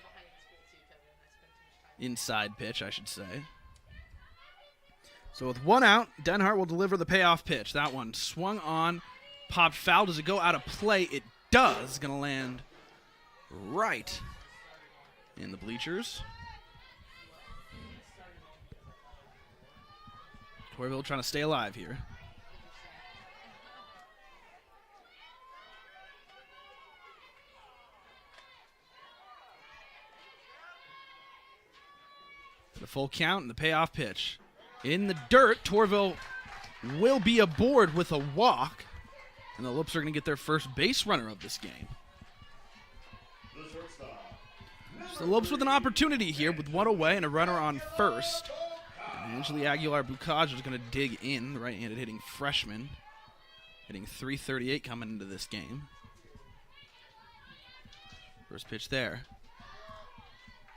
inside pitch, I should say. So with one out, Denhart will deliver the payoff pitch. That one swung on, popped foul. Does it go out of play? It does. Gonna land right in the bleachers. Torvill trying to stay alive here. The full count and the payoff pitch. In the dirt, Torvill will be aboard with a walk. And the Lopes are going to get their first base runner of this game. So the Lopes with an opportunity here with one away and a runner on first. Angeli Aguilar-Bucaj is going to dig in, the right-handed hitting freshman. Hitting .338 coming into this game. First pitch there.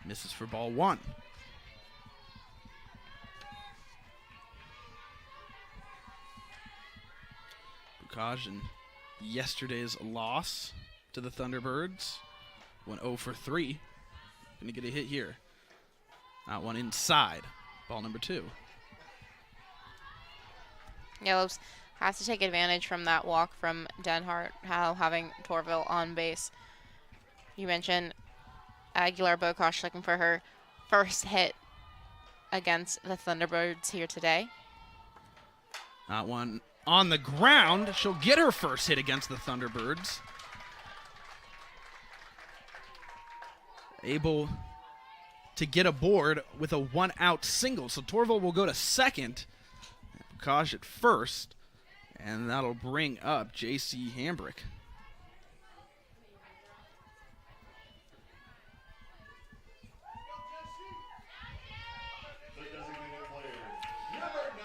Misses for ball one. Bucaj in yesterday's loss to the Thunderbirds. Went 0 for 3. Going to get a hit here. That one inside. Ball number 2. Lopes has to take advantage from that walk from Denhart, having Torvill on base. You mentioned Aguilar-Bucaj looking for her first hit against the Thunderbirds here today. That one on the ground. She'll get her first hit against the Thunderbirds. Able to get aboard with a one-out single. So Torvill will go to second. Bucaj at first. And that'll bring up J.C. Hambrick.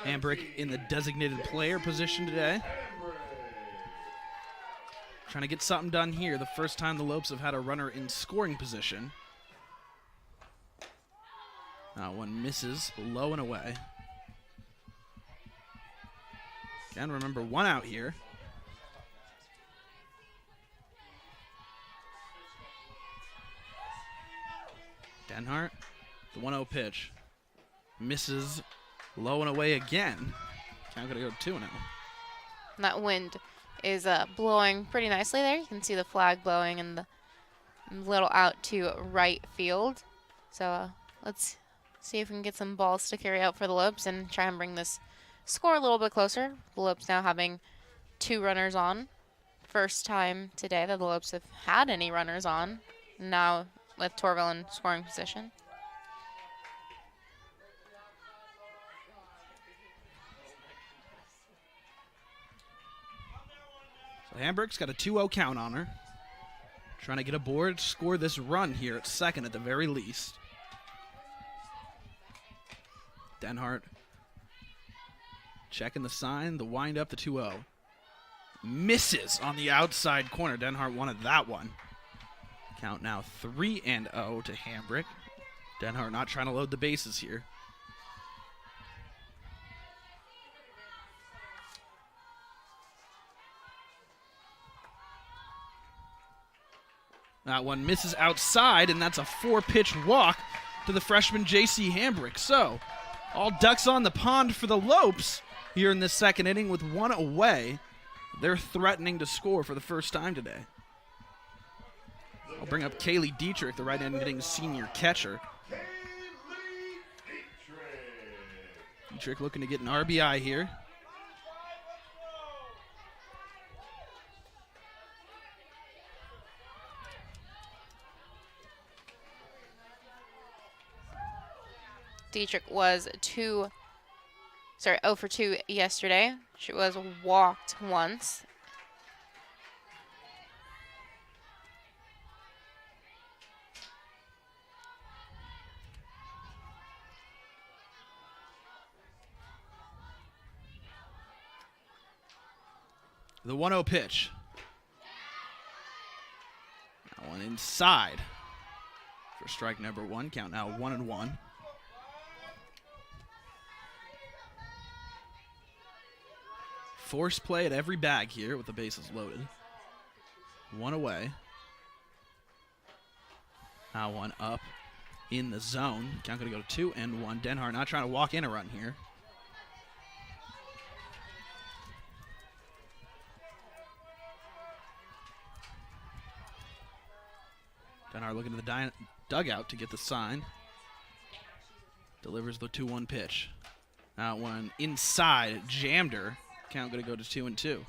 Hambrick in the designated player position today. Trying to get something done here. The first time the Lopes have had a runner in scoring position. One misses, low and away. Again, remember, one out here. Denhart, the 1-0 pitch. Misses, low and away again. Count gonna go 2-0. That wind is blowing pretty nicely there. You can see the flag blowing in the little out to right field. So let's see if we can get some balls to carry out for the Lopes and try and bring this score a little bit closer. The Lopes now having 2 runners on. First time today that the Lopes have had any runners on. Now with Torvill in scoring position. So Hambrick's got a 2-0 count on her. Trying to get aboard, score this run here at second at the very least. Denhart checking the sign, the wind up, the 2-0. Misses on the outside corner. Denhart wanted that one. Count now 3-0 to Hambrick. Denhart not trying to load the bases here. That one misses outside, and that's a 4-pitch walk to the freshman J.C. Hambrick. So, all ducks on the pond for the Lopes here in this second inning with one away. They're threatening to score for the first time today. I'll bring up Kaylee Dietrich, the right-hand hitting senior catcher. Dietrich looking to get an RBI here. Dietrich was 0 for 2 yesterday. She was walked once. The 1-0 pitch. That one inside for strike number 1. Count now 1-1. Force play at every bag here with the bases loaded. 1 away. Now 1 up in the zone. Count going to go to 2-1. Denhart not trying to walk in a run here. Denhart looking to the dugout to get the sign. Delivers the 2-1 pitch. That one inside, jammed her. Count going to go to 2-2.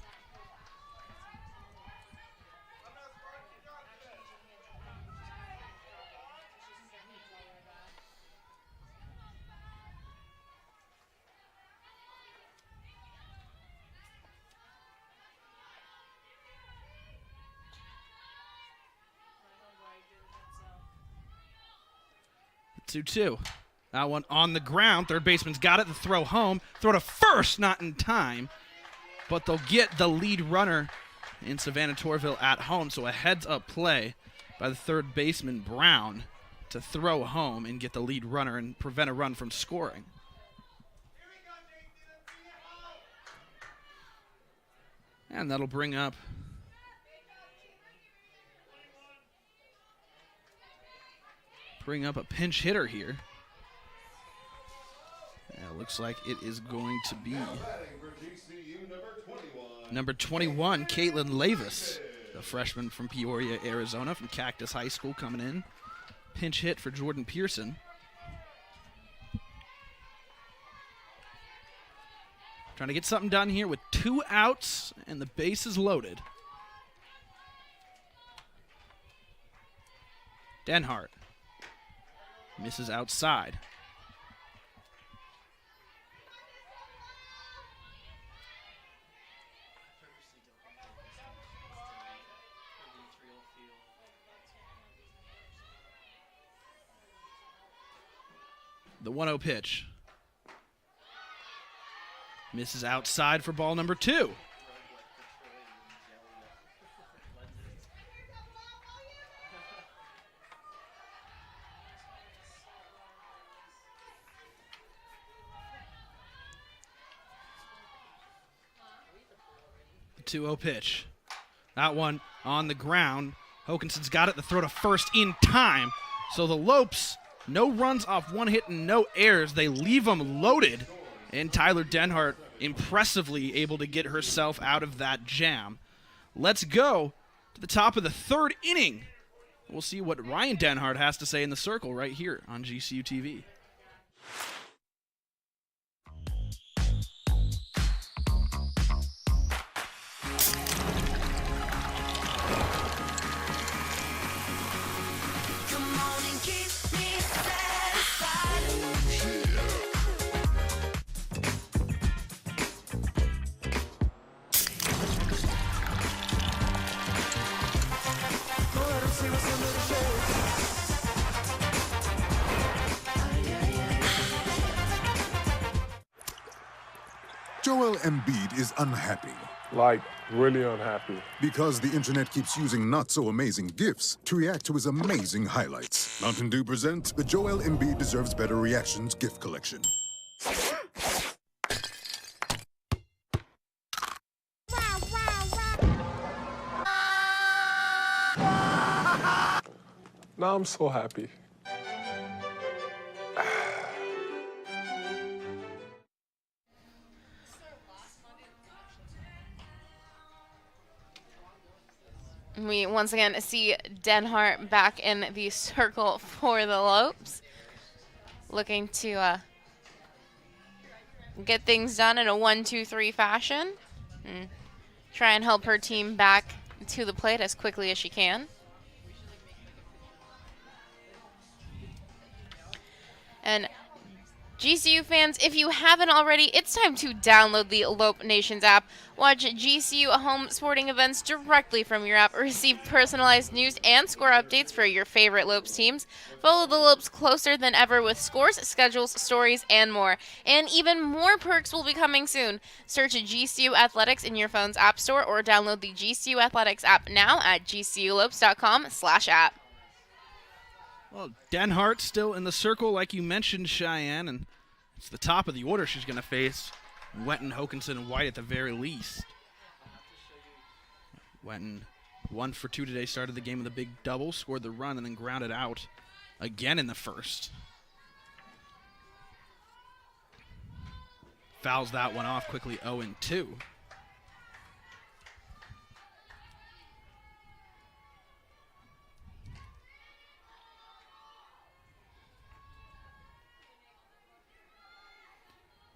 Two. That one on the ground. Third baseman's got it. The throw home. Throw to first, not in time. But they'll get the lead runner in Savannah Torvill at home. So a heads-up play by the third baseman, Brown, to throw home and get the lead runner and prevent a run from scoring. And that'll bring up a pinch hitter here. Yeah, looks like it is going to be number 21, Caitlyn Lavis, the freshman from Peoria, Arizona, from Cactus High School coming in. Pinch hit for Jordan Pearson. Trying to get something done here with 2 outs and the bases loaded. Denhart misses outside. The 1-0 pitch. Misses outside for ball number 2. The 2-0 pitch. That one on the ground. Hokinson's got it. The throw to first in time. So the Lopes, no runs off 1 hit and no errors. They leave them loaded. And Tyler Denhart impressively able to get herself out of that jam. Let's go to the top of the 3rd inning. We'll see what Ryan Denhart has to say in the circle right here on GCU TV. Joel Embiid is unhappy. Like, really unhappy. Because the internet keeps using not-so-amazing GIFs to react to his amazing highlights. Mountain Dew presents the Joel Embiid Deserves Better Reactions GIF Collection. Now I'm so happy. We once again see Denhart back in the circle for the Lopes, looking to get things done in a 1-2-3 fashion and try and help her team back to the plate as quickly as she can. And GCU fans, if you haven't already, it's time to download the Lope Nations app. Watch GCU home sporting events directly from your app or receive personalized news and score updates for your favorite Lopes teams. Follow the Lopes closer than ever with scores, schedules, stories, and more. And even more perks will be coming soon. Search GCU Athletics in your phone's app store or download the GCU Athletics app now at gculopes.com/app. Well, Denhart still in the circle, like you mentioned, Cheyenne, and it's the top of the order she's going to face. Whitten, Hokanson, and White at the very least. Whitten 1 for 2 today, started the game with a big double, scored the run, and then grounded out again in the first. Fouls that one off quickly, 0-2.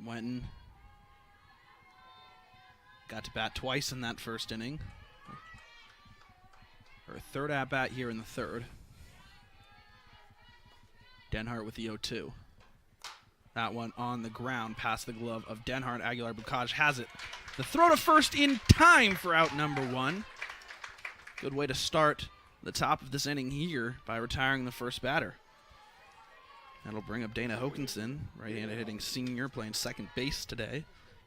Whitten got to bat twice in that first inning. Her third at-bat here in the third. Denhart with the 0-2. That one on the ground past the glove of Denhart. Aguilar-Bukaj has it. The throw to first in time for out number 1. Good way to start the top of this inning here by retiring the first batter. That'll bring up Dana Hokanson, right-handed hitting senior, playing second base today.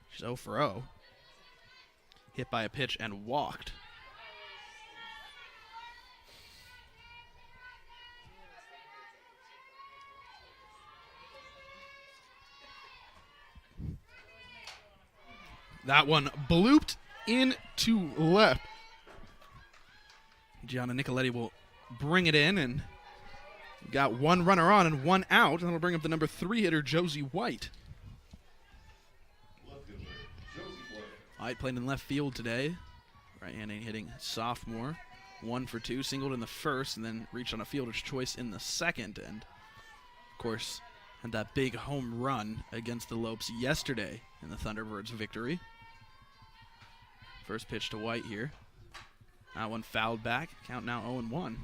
She's 0 for 0. Hit by a pitch and walked. That one blooped into left. Gianna Nicoletti will bring it in, and got one runner on and one out, and that'll bring up the number 3 hitter, Josie White. White played in left field today. Right-handed hitting sophomore. 1 for 2, singled in the first, and then reached on a fielder's choice in the second. And, of course, had that big home run against the Lopes yesterday in the Thunderbirds' victory. First pitch to White here. That one fouled back. Count now 0-1.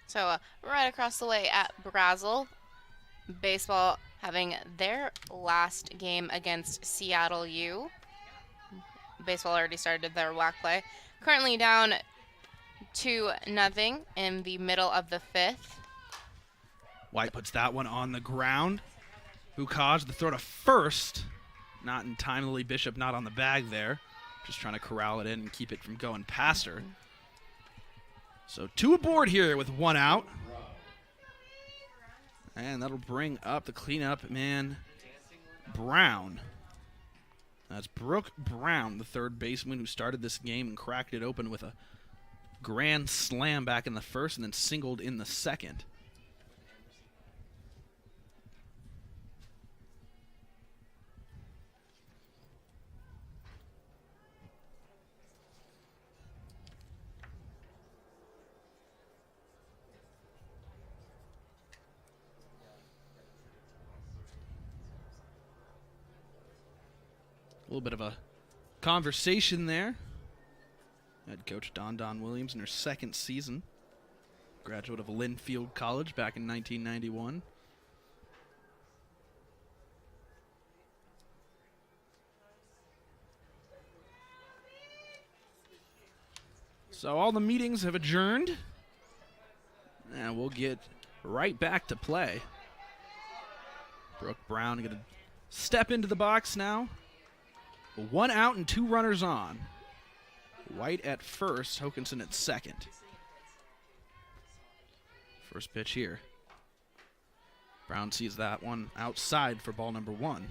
So right across the way at Brazel, baseball having their last game against Seattle U. Baseball already started their WAC play. Currently down 2-0 in the middle of the 5th. White puts that one on the ground. Bukaj, the throw to first. Not in time. Lily Bishop not on the bag there. Just trying to corral it in and keep it from going past her. So 2 aboard here with 1 out. And that'll bring up the cleanup man, Brown. That's Brooke Brown, the third baseman who started this game and cracked it open with a grand slam back in the first and then singled in the second. A little bit of a conversation there. Head coach Don Williams in her second season. Graduate of Linfield College back in 1991. So all the meetings have adjourned. And we'll get right back to play. Brooke Brown going to step into the box now. 1 out and 2 runners on. White at first, Hokanson at second. First pitch here. Brown sees that one outside for ball number 1.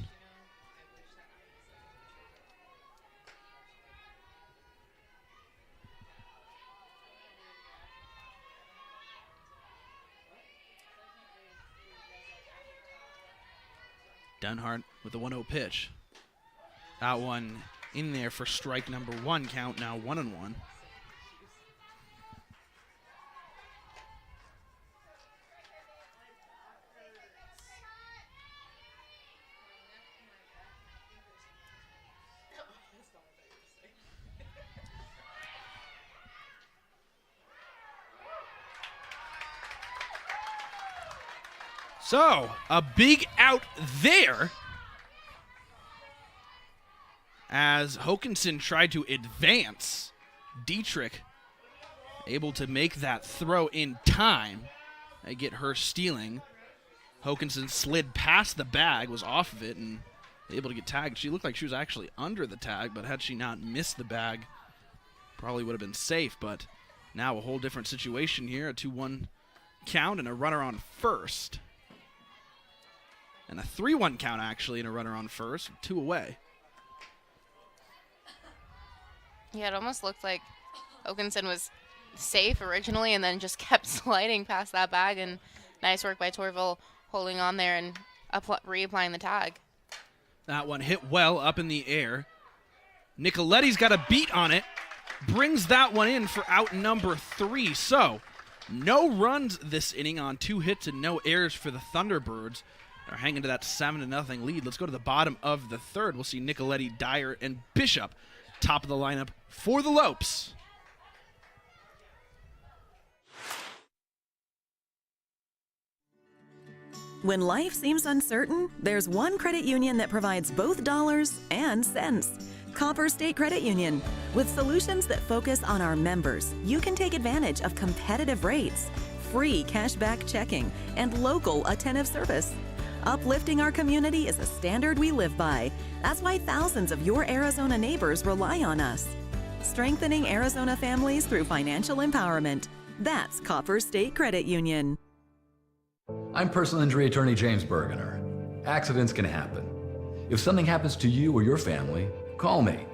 Denhart with the 1-0 pitch. That one in there for strike number 1, count now 1-1. So, a big out there as Hokanson tried to advance. Dietrich able to make that throw in time. They get her stealing. Hokanson slid past the bag, was off of it, and able to get tagged. She looked like she was actually under the tag, but had she not missed the bag, probably would have been safe. But now a whole different situation here. A 2-1 count and a runner on first. And a 3-1 count, actually, and a runner on first. 2 away. Yeah, it almost looked like Hokanson was safe originally and then just kept sliding past that bag. And nice work by Torvill holding on there and reapplying the tag. That one hit well up in the air. Nicoletti's got a beat on it. Brings that one in for out number 3. So, no runs this inning on 2 hits and no errors for the Thunderbirds. They're hanging to that 7-0 lead. Let's go to the bottom of the third. We'll see Nicoletti, Dyer, and Bishop top of the lineup for the Lopes. When life seems uncertain, there's one credit union that provides both dollars and cents. Copper State Credit Union. With solutions that focus on our members, you can take advantage of competitive rates, free cashback checking, and local attentive service. Uplifting our community is a standard we live by. That's why thousands of your Arizona neighbors rely on us. Strengthening Arizona families through financial empowerment. That's Copper State Credit Union. I'm personal injury attorney James Bergener. Accidents can happen. If something happens to you or your family, call me.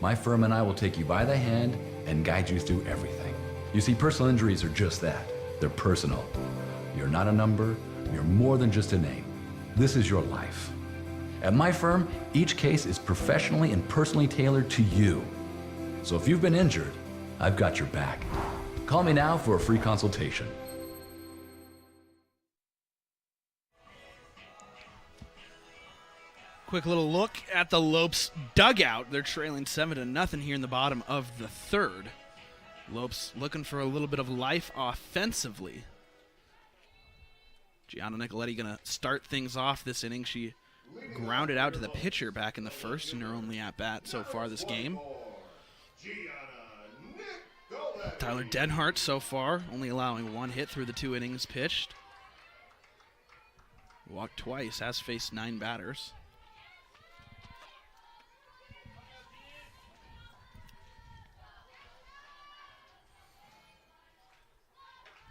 My firm and I will take you by the hand and guide you through everything. You see, personal injuries are just that. They're personal. You're not a number. You're more than just a name. This is your life. At my firm, each case is professionally and personally tailored to you. So if you've been injured, I've got your back. Call me now for a free consultation. Quick little look at the Lopes dugout. They're trailing 7-0 here in the bottom of the third. Lopes looking for a little bit of life offensively. Gianna Nicoletti going to start things off this inning. She grounded out to the pitcher back in the first in her only at-bat so far this game. Tyler Denhart so far only allowing 1 hit through the 2 innings pitched. Walked twice, has faced 9 batters.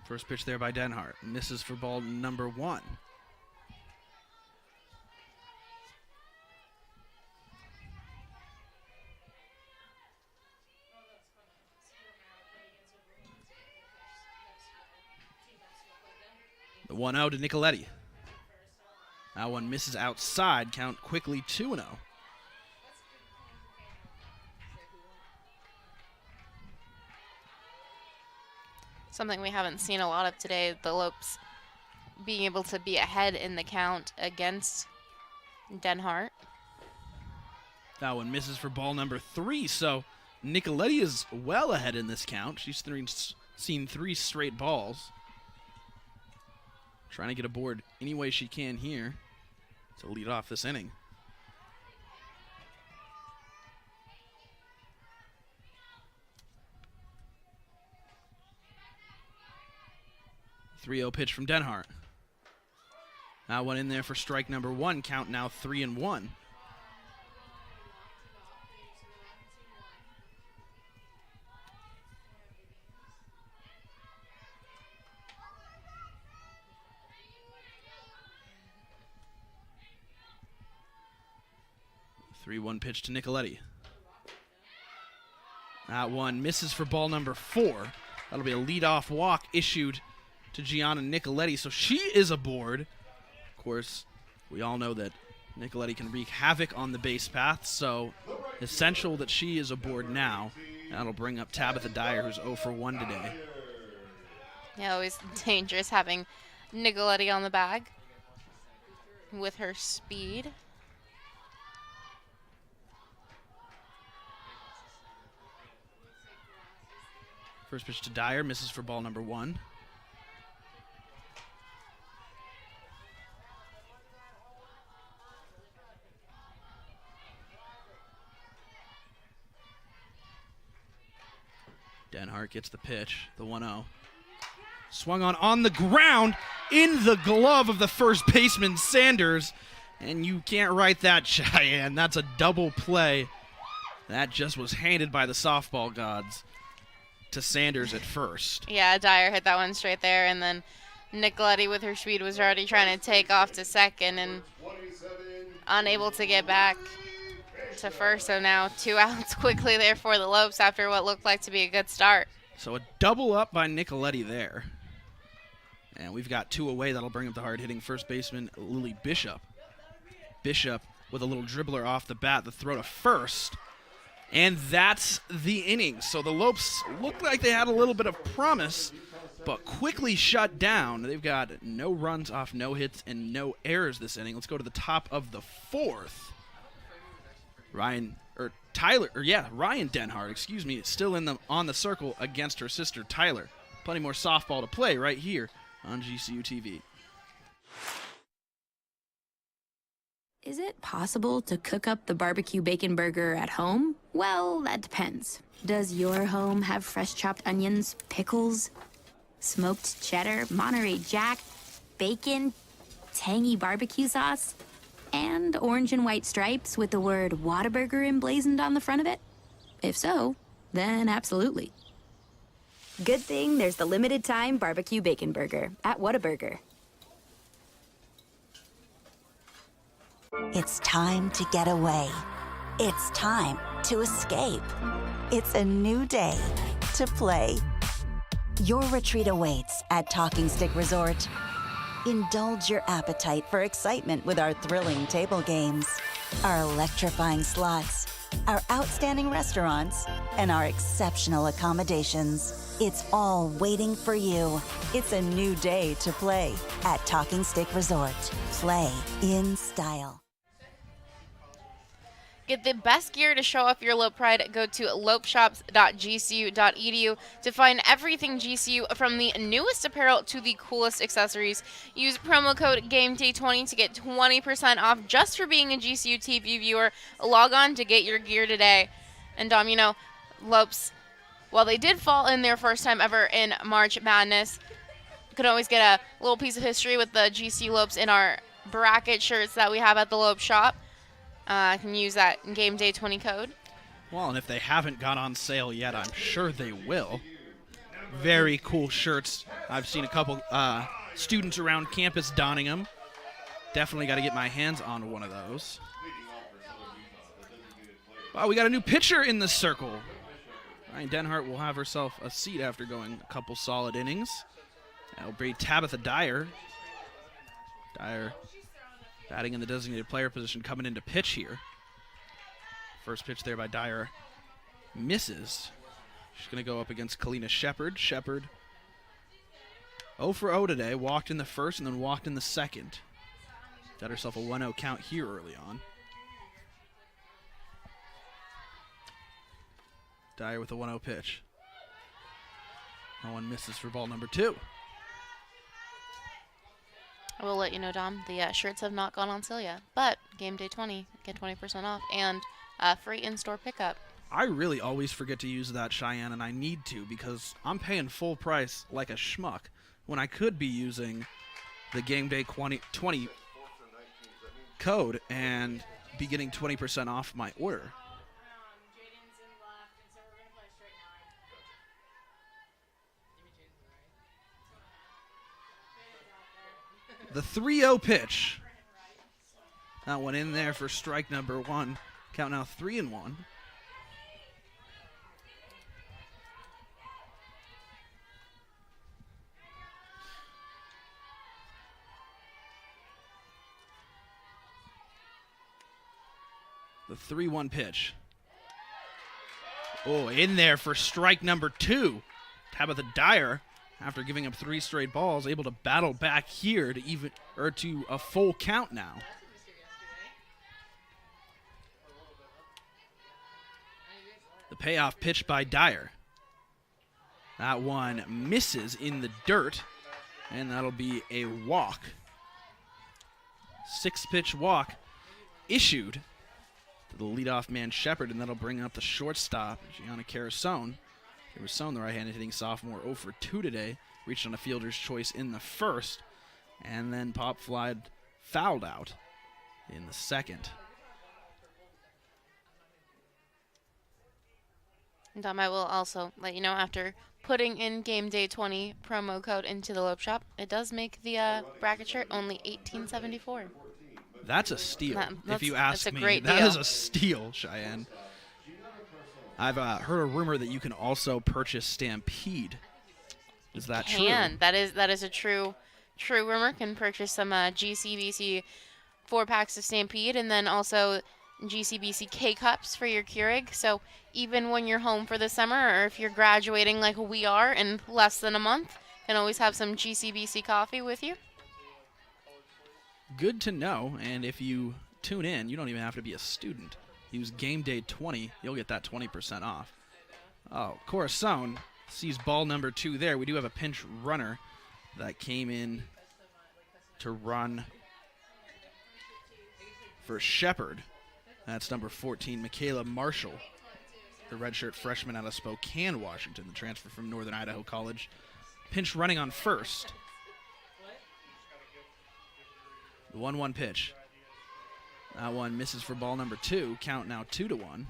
First pitch there by Denhart. Misses for ball number 1. The 1-0 to Nicoletti. That one misses outside. Count quickly 2-0. Something we haven't seen a lot of today, the Lopes being able to be ahead in the count against Denhart. That one misses for ball number 3, so Nicoletti is well ahead in this count. She's seen 3 straight balls. Trying to get aboard any way she can here to lead off this inning. .30 pitch from Denhart. That one in there for strike number 1. Count now 3-1. .3-1 pitch to Nicoletti. That one misses for ball number 4. That'll be a leadoff walk issued to Gianna Nicoletti, so she is aboard. Of course, we all know that Nicoletti can wreak havoc on the base path, so essential that she is aboard now. That'll bring up Tabitha Dyer, who's 0 for 1 today. Yeah, always dangerous having Nicoletti on the bag with her speed. First pitch to Dyer, misses for ball number 1. Denhart gets the pitch, the 1-0. Swung on the ground, in the glove of the first baseman, Sanders. And you can't write that, Cheyenne. That's a double play. That just was handed by the softball gods to Sanders at first. Yeah, Dyer hit that one straight there, and then Nicoletti with her speed was already trying to take off to second and unable to get back to first. So now 2 outs quickly there for the Lopes after what looked like to be a good start. So a double up by Nicoletti there. And we've got 2 away. That'll bring up the hard-hitting first baseman, Lily Bishop. Bishop with a little dribbler off the bat, the throw to first. And that's the inning. So the Lopes looked like they had a little bit of promise, but quickly shut down. They've got no runs off, no hits, and no errors this inning. Let's go to the top of the 4th. Ryan Denhart, still on the circle against her sister Tyler. Plenty more softball to play right here on GCU TV. Is it possible to cook up the barbecue bacon burger at home? Well, that depends. Does your home have fresh chopped onions, pickles, smoked cheddar, Monterey Jack, bacon, tangy barbecue sauce, and orange and white stripes with the word Whataburger emblazoned on the front of it? If so, then absolutely. Good thing there's the limited time barbecue bacon burger at Whataburger. It's time to get away. It's time to escape. It's a new day to play. Your retreat awaits at Talking Stick Resort. Indulge your appetite for excitement with our thrilling table games, our electrifying slots, our outstanding restaurants, and our exceptional accommodations. It's all waiting for you. It's a new day to play at Talking Stick Resort. Play in style. Get the best gear to show off your Lope pride. Go to lopeshops.gcu.edu to find everything GCU, from the newest apparel to the coolest accessories. Use promo code GameDay20 to get 20% off just for being a GCU TV viewer. Log on to get your gear today. And Dom, Lopes, while they did fall in their first time ever in March Madness, you can always get a little piece of history with the GCU Lopes in our bracket shirts that we have at the Lope shop. I can use that Game Day 20 code. Well, and if they haven't gone on sale yet, I'm sure they will. Very cool shirts. I've seen a couple students around campus donning them. Definitely got to get my hands on one of those. Wow, we got a new pitcher in the circle. Ryan Denhart will have herself a seat after going a couple solid innings. That'll be Tabitha Dyer. Dyer batting in the designated player position, coming into pitch here. First pitch there by Dyer misses. She's going to go up against Kalina Shepard. Shepard 0 for 0 today. Walked in the first and then walked in the second. Got herself a 1-0 count here early on. Dyer with a 1-0 pitch. No one misses for ball number 2. I will let you know, Dom, the shirts have not gone on sale yet, but Game Day 20, get 20% off, and free in-store pickup. I really always forget to use that, Cheyenne, and I need to because I'm paying full price like a schmuck when I could be using the Game Day 20 code and be getting 20% off my order. The 3-0 pitch. That one in there for strike number 1. Count now 3-1. The 3-1 pitch. Oh, in there for strike number 2. Tabitha Dyer, after giving up 3 straight balls, able to battle back here to a full count now. The payoff pitch by Dyer. That one misses in the dirt, and that'll be a walk. 6-pitch walk issued to the leadoff man Shepard, and that'll bring up the shortstop, Gianna Carasone. Rousseau, the right-handed hitting sophomore, 0 for 2 today. Reached on a fielder's choice in the first, and then pop flied fouled out in the second. And Dom, I will also let you know, after putting in Game Day 20 promo code into the Lope Shop, it does make the bracket shirt only $18.74. That's a steal, if you ask that's a me. great That deal. is a steal, Cheyenne. I've heard a rumor that you can also purchase Stampede. Is that true? That is a true rumor. Can purchase some GCBC 4-packs of Stampede, and then also GCBC K-Cups for your Keurig. So even when you're home for the summer, or if you're graduating like we are in less than a month, you can always have some GCBC coffee with you. Good to know, and if you tune in, you don't even have to be a student. Use Game Day 20, you'll get that 20% off. Oh, Corazon sees ball number 2 there. We do have a pinch runner that came in to run for Shepard. That's number 14, Michaela Marshall, the redshirt freshman out of Spokane, Washington, the transfer from Northern Idaho College. Pinch running on first. The 1-1 pitch. That one misses for ball number 2. Count now 2-1.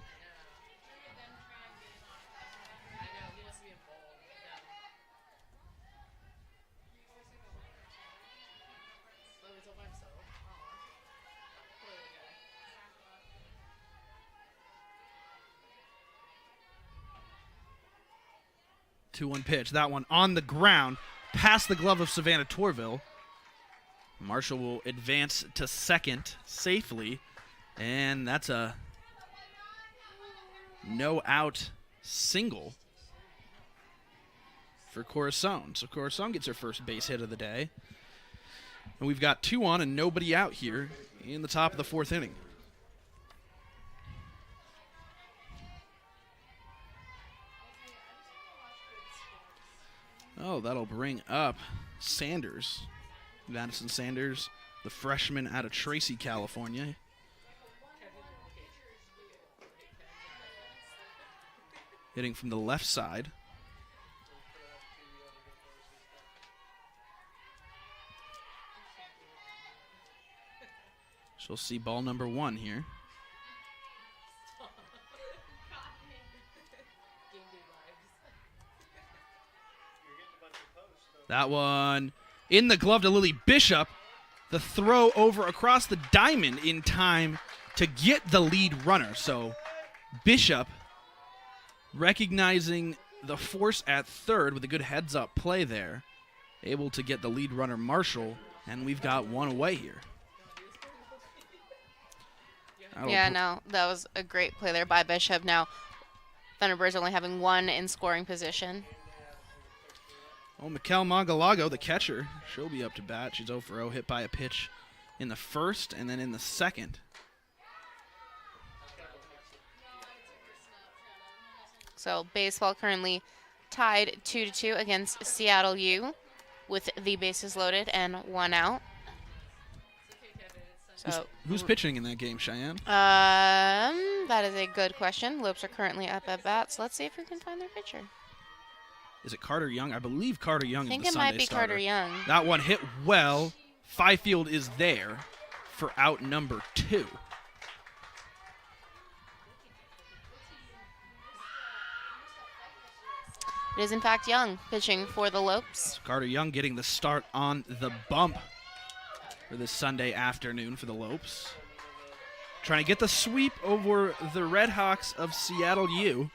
Two-one pitch. That one on the ground, past the glove of Savannah Torvill. Marshall will advance to second safely, and that's a no-out single for Corazon. So Corazon gets her first base hit of the day. And we've got 2 on and nobody out here in the top of the 4th inning. Oh, that'll bring up Sanders. Madison Sanders, the freshman out of Tracy, California. Hitting from the left side. She'll see ball number 1 here. That one in the glove to Lily Bishop. The throw over across the diamond in time to get the lead runner. So Bishop recognizing the force at third with a good heads-up play there. Able to get the lead runner Marshall, and we've got 1 away here. Yeah, no, that was a great play there by Bishop. Now, Thunderbirds only having 1 in scoring position. Oh, Mikel Mangalago, the catcher, she'll be up to bat. She's 0 for 0, hit by a pitch in the first and then in the second. So baseball currently tied 2-2 against Seattle U with the bases loaded and 1 out. So who's pitching in that game, Cheyenne? That is a good question. Lopes are currently up at bat, so let's see if we can find their pitcher. Is it Carter Young? I believe Carter Young is the I think Sunday it might be starter. Carter Young. That one hit well. Feifield is there for out number 2. It is, in fact, Young pitching for the Lopes. Carter Young getting the start on the bump for this Sunday afternoon for the Lopes. Trying to get the sweep over the Red Hawks of Seattle U.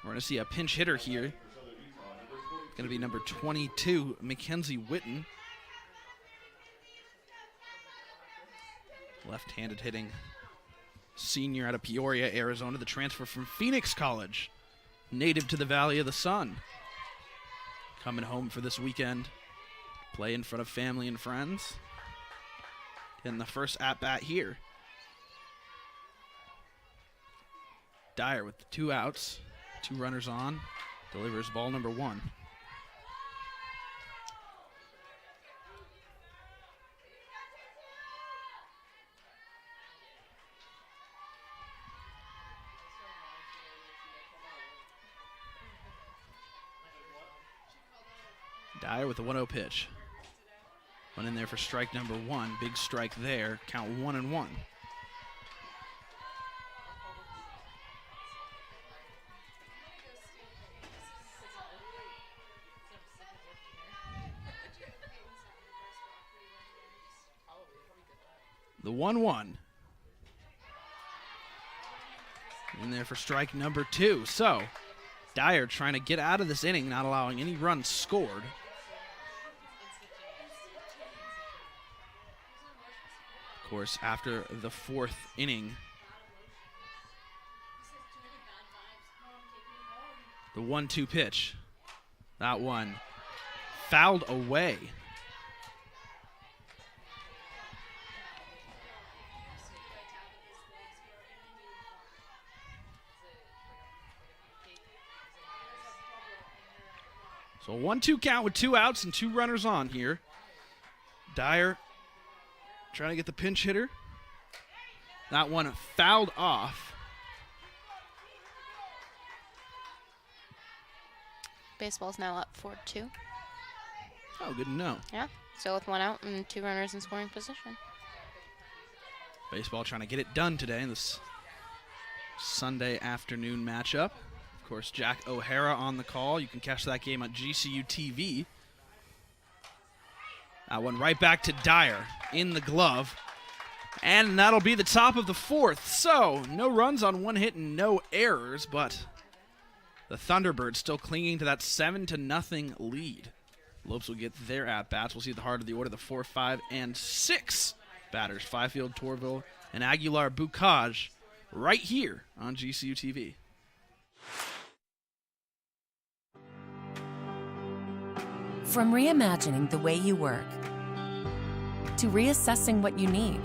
We're going to see a pinch hitter here. It's going to be number 22, Mackenzie Whitten. Left-handed hitting senior out of Peoria, Arizona, the transfer from Phoenix College, native to the Valley of the Sun. Coming home for this weekend, play in front of family and friends. In the first at-bat here. Dyer with the 2 outs. 2 runners on, delivers ball number 1. Dyer with the 1-0 pitch. Went in there for strike number 1. Big strike there. Count 1-1. The 1-1. In there for strike number 2. So, Dyer trying to get out of this inning, not allowing any runs scored. Of course, after the 4th inning, the 1-2 pitch. That one fouled away. So a 1-2 count with 2 outs and 2 runners on here. Dyer trying to get the pinch hitter. That one fouled off. Baseball's now up 4-2. Oh, good to know. Yeah, still with 1 out and 2 runners in scoring position. Baseball trying to get it done today in this Sunday afternoon matchup. Of course, Jack O'Hara on the call. You can catch that game on GCU TV. That one right back to Dyer in the glove. And that'll be the top of the 4th. So, no runs on 1 hit and no errors, but the Thunderbirds still clinging to that 7-0 lead. Lopes will get their at-bats. We'll see the heart of the order, the 4, 5, and 6 batters. Feifield, Torvill, and Aguilar-Bucaj right here on GCU TV. From reimagining the way you work to reassessing what you need,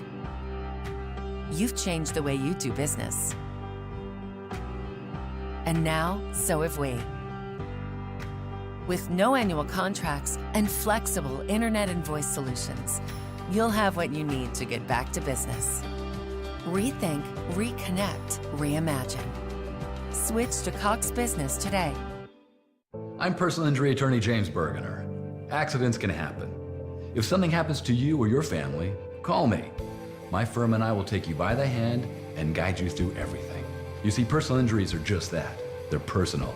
you've changed the way you do business. And now, so have we. With no annual contracts and flexible internet and voice solutions, you'll have what you need to get back to business. Rethink, reconnect, reimagine. Switch to Cox Business today. I'm personal injury attorney James Bergener. Accidents can happen. If something happens to you or your family, call me. My firm and I will take you by the hand and guide you through everything. You see, personal injuries are just that. They're personal.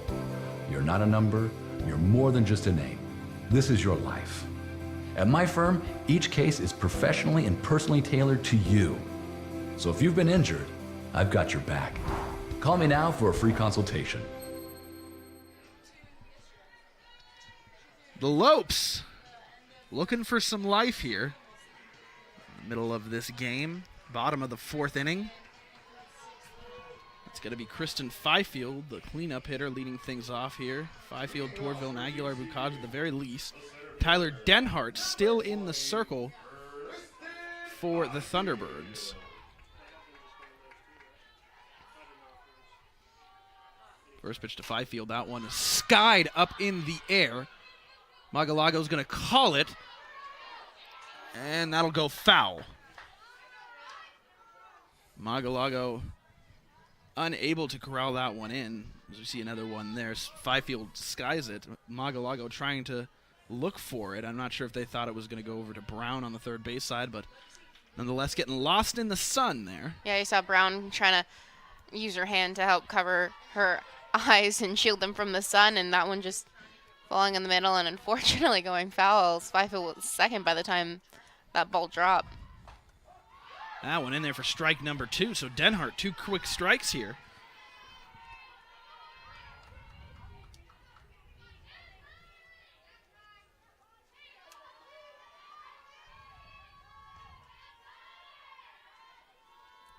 You're not a number. You're more than just a name. This is your life. At my firm, each case is professionally and personally tailored to you. So if you've been injured, I've got your back. Call me now for a free consultation. The Lopes looking for some life here. In the middle of this game, bottom of the 4th inning. It's going to be Kristin Feifield, the cleanup hitter, leading things off here. Feifield, Torvill, and Aguilar-Bucaj at the very least. Tyler Denhart still in the circle for the Thunderbirds. First pitch to Feifield. That one is skied up in the air. Magalago's going to call it, and that'll go foul. Magalago unable to corral that one in. As we see another one there. Feifield skies it. Magalago trying to look for it. I'm not sure if they thought it was going to go over to Brown on the 3rd base side, but nonetheless getting lost in the sun there. Yeah, you saw Brown trying to use her hand to help cover her eyes and shield them from the sun, and that one just falling in the middle and unfortunately going foul. Feifield was second by the time that ball dropped. That one in there for strike number 2. So Denhart, 2 quick strikes here.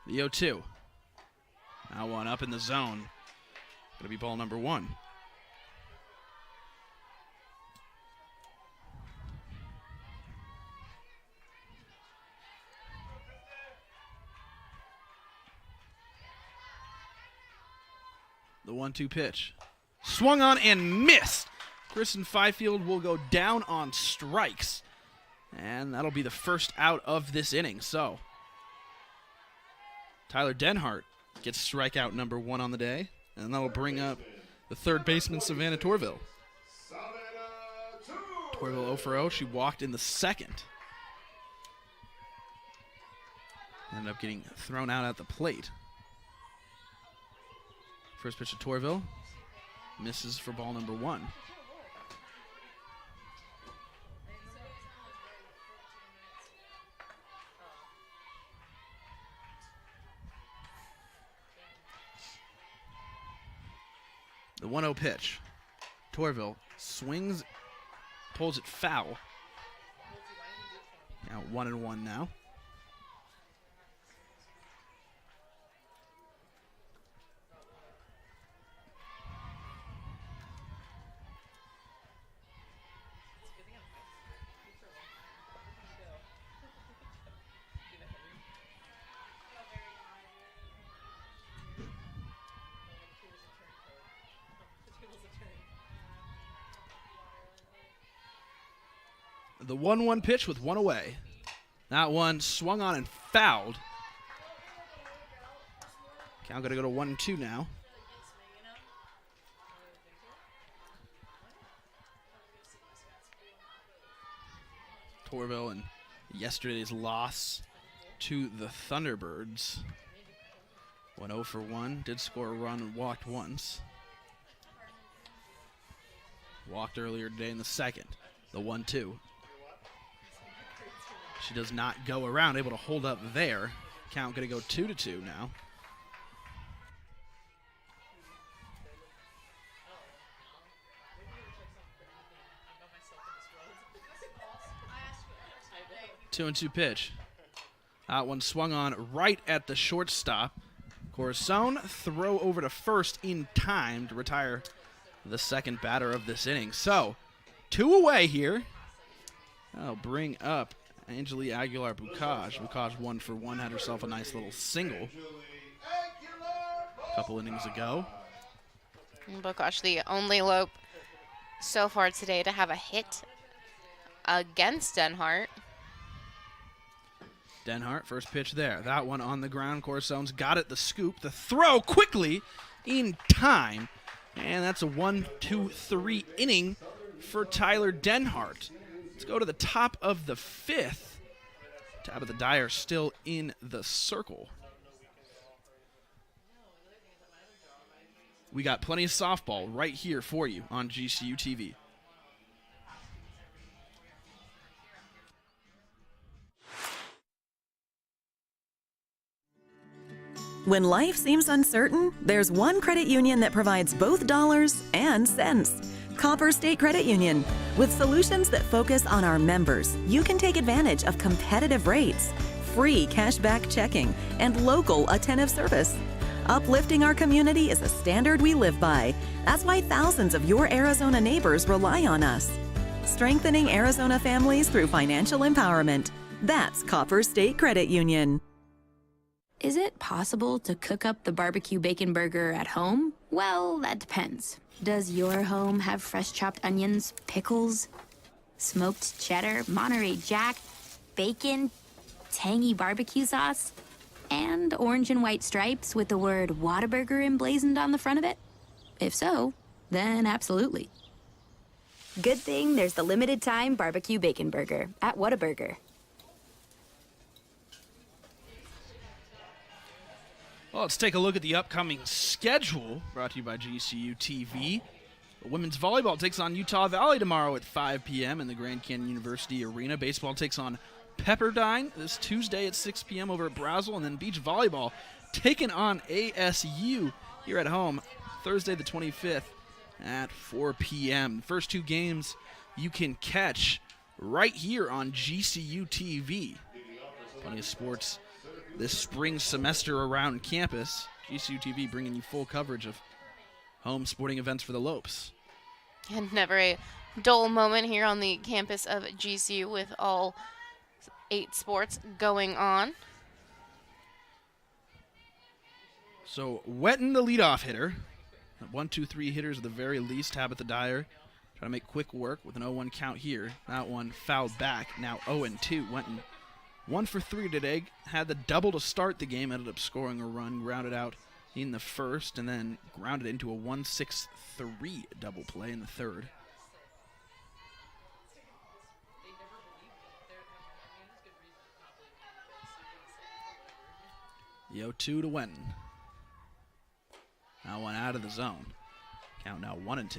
The 0-2. Now one up in the zone. Going to be ball number 1. The 1-2 pitch. Swung on and missed. Kristin Feifield will go down on strikes. And that'll be the first out of this inning. So, Tyler Denhart gets strikeout number 1 on the day. And that'll bring up the 3rd baseman, Savannah Torvill. Torvill 0 for 0. She walked in the second. Ended up getting thrown out at the plate. First pitch to Torvill. Misses for ball number 1. The 1-0 pitch. Torvill swings, pulls it foul. Now 1-1 now. The 1-1 pitch with 1 away. That one swung on and fouled. Count going to go to 1-2 now. Torvill and yesterday's loss to the Thunderbirds. 1-0 for 1. Did score a run and walked once. Walked earlier today in the second. The 1-2. She does not go around, able to hold up there. Count going to go 2-2 now. Two and 2 pitch. That one swung on right at the shortstop. Corazon throw over to first in time to retire the second batter of this inning. So, 2 away here. That'll bring up Angeli Aguilar-Bukaj. Bukaj 1 for 1, had herself a nice little single a couple innings ago. Bukaj, the only Lope so far today to have a hit against Denhart. Denhart, first pitch there. That one on the ground. Corazon's got it, the scoop. The throw quickly in time. And that's a 1-2-3 inning for Tyler Denhart. Let's go to the top of the 5th. Tabitha Dyer still in the circle. We got plenty of softball right here for you on GCU TV. When life seems uncertain, there's one credit union that provides both dollars and cents. Copper State Credit Union. With solutions that focus on our members, you can take advantage of competitive rates, free cashback checking, and local attentive service. Uplifting our community is a standard we live by. That's why thousands of your Arizona neighbors rely on us. Strengthening Arizona families through financial empowerment. That's Copper State Credit Union. Is it possible to cook up the barbecue bacon burger at home? Well, that depends. Does your home have fresh chopped onions, pickles, smoked cheddar, Monterey Jack, bacon, tangy barbecue sauce, and orange and white stripes with the word Whataburger emblazoned on the front of it? If so, then absolutely. Good thing there's the limited time barbecue bacon burger at Whataburger. Well, let's take a look at the upcoming schedule, brought to you by GCU TV. Women's volleyball takes on Utah Valley tomorrow at 5 p.m. in the Grand Canyon University Arena. Baseball takes on Pepperdine this Tuesday at 6 p.m. over at Brazel. And then beach volleyball taking on ASU here at home Thursday the 25th at 4 p.m. First 2 games you can catch right here on GCU TV. Plenty of sports this spring semester around campus. GCU TV bringing you full coverage of home sporting events for the Lopes. And never a dull moment here on the campus of GCU with all 8 sports going on. So Whitten, the leadoff hitter. 1-2-3 hitters at the very least. Tabitha Dyer trying to make quick work with an 0-1 count here. That one fouled back. Now 0-2. Whitten 1 for 3 today. Had the double to start the game. Ended up scoring a run. Grounded out in the first. And then grounded into a 1-6-3 double play in the third. The 0-2 to Whitten. Now one out of the zone. Count now 1-2.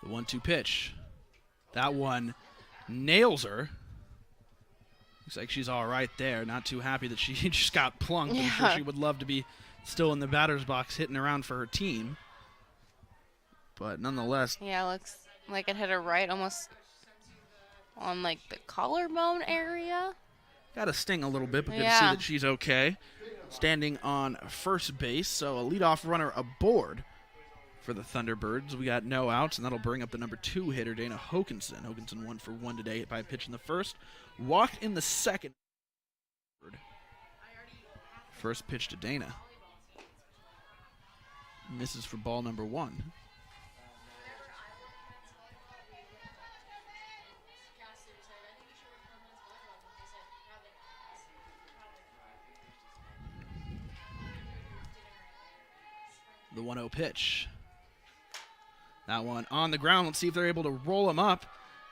The 1-2 pitch. That one nails her. Looks like she's all right there. Not too happy that she just got plunked. Yeah. I'm sure she would love to be still in the batter's box hitting around for her team. But nonetheless. Yeah, looks like it hit her right almost on like the collarbone area. Got a sting a little bit, but good to Yeah. see that she's okay. Standing on first base, so a leadoff runner aboard for the Thunderbirds. We got no outs, and that'll bring up the number 2 hitter, Dana Hokanson. Hokanson 1 for 1 today by a pitch in the first. Walked in the second. First pitch to Dana. Misses for ball number 1. The 1-0 pitch. That one on the ground. Let's see if they're able to roll him up.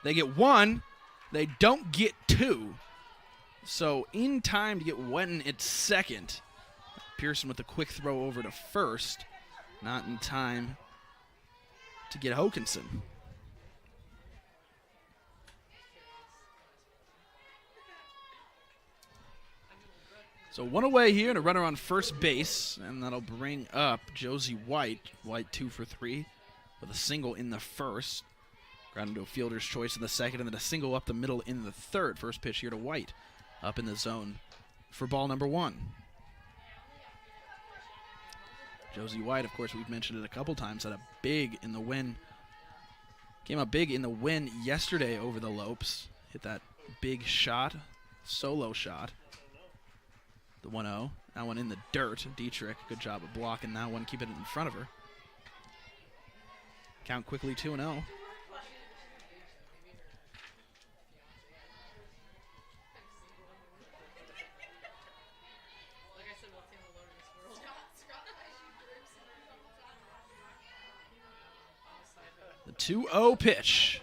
They get 1. They don't get 2. So in time to get Whitten at second. Pearson with a quick throw over to first. Not in time to get Hokanson. So one away here and a runner on first base, and that'll bring up Josie White. White 2 for 3 with a single in the first. Grounded to a fielder's choice in the second, and then a single up the middle in the third. First pitch here to White, up in the zone for ball number 1. Josie White, of course, we've mentioned it a couple times, had a big in the win. Came up big in the win yesterday over the Lopes. Hit that big shot, solo shot. The 1-0. That one in the dirt. Dietrich, good job of blocking that one, keeping it in front of her. Count quickly 2-0. The 2-0 pitch.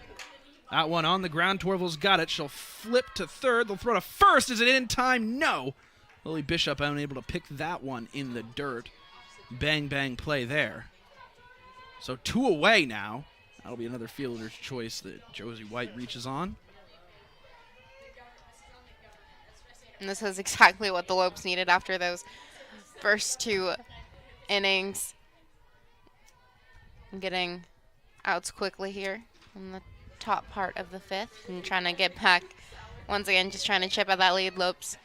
That one on the ground. Torvill's got it. She'll flip to third. They'll throw to first. Is it in time? No. Lily Bishop unable to pick that one in the dirt. Bang, bang play there. So 2 away now. That'll be another fielder's choice that Josie White reaches on. And this is exactly what the Lopes needed after those first 2 innings. Getting outs quickly here in the top part of the 5th and trying to get back. Once again, just trying to chip at that lead. Lopes,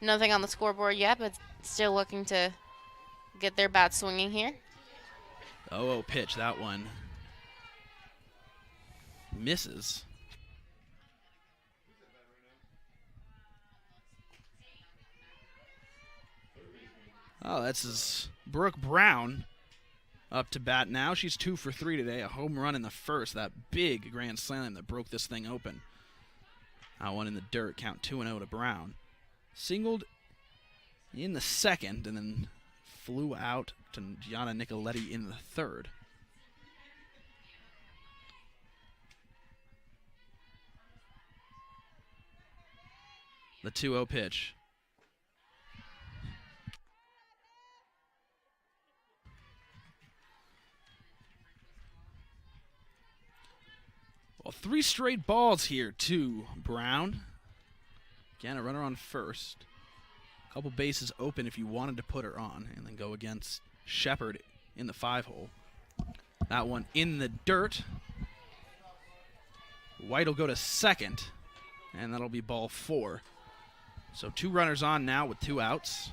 nothing on the scoreboard yet, but still looking to get their bat swinging here. 0-0 pitch, that one misses. Oh, that's Brooke Brown up to bat now. She's 2 for 3 today. A home run in the first. That big grand slam that broke this thing open. That one in the dirt. Count 2-0 to Brown. Singled in the second and then flew out to Gianna Nicoletti in the third. The 2-0 pitch. Well, 3 straight balls here to Brown. Again, a runner on first. A couple bases open if you wanted to put her on, and then go against Shepard in the 5-hole. That one in the dirt. White will go to second, and that'll be ball 4. So 2 runners on now with 2 outs.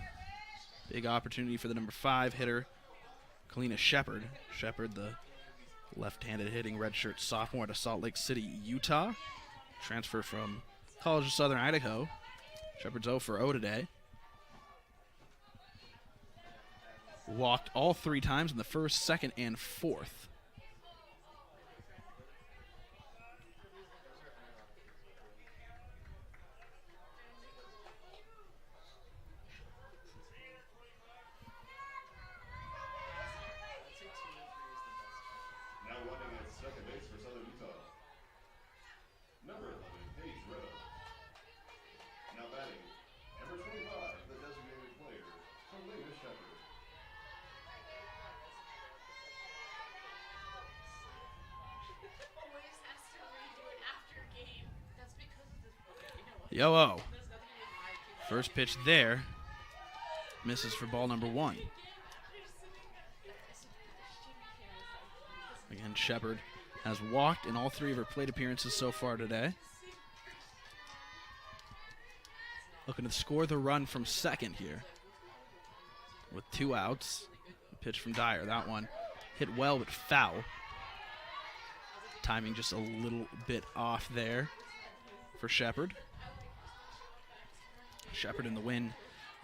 Big opportunity for the number 5 hitter, Kalina Shepard. Shepard, the left-handed hitting redshirt sophomore to Salt Lake City, Utah. Transfer from College of Southern Idaho. Shepard's 0 for 0 today. Walked all 3 times in the first, second, and fourth. Yo-oh. First pitch there. Misses for ball number 1. Again, Shepard has walked in all 3 of her plate appearances so far today. Looking to score the run from second here. With 2 outs. Pitch from Dyer. That one hit well but foul. Timing just a little bit off there for Shepard. Shepard in the win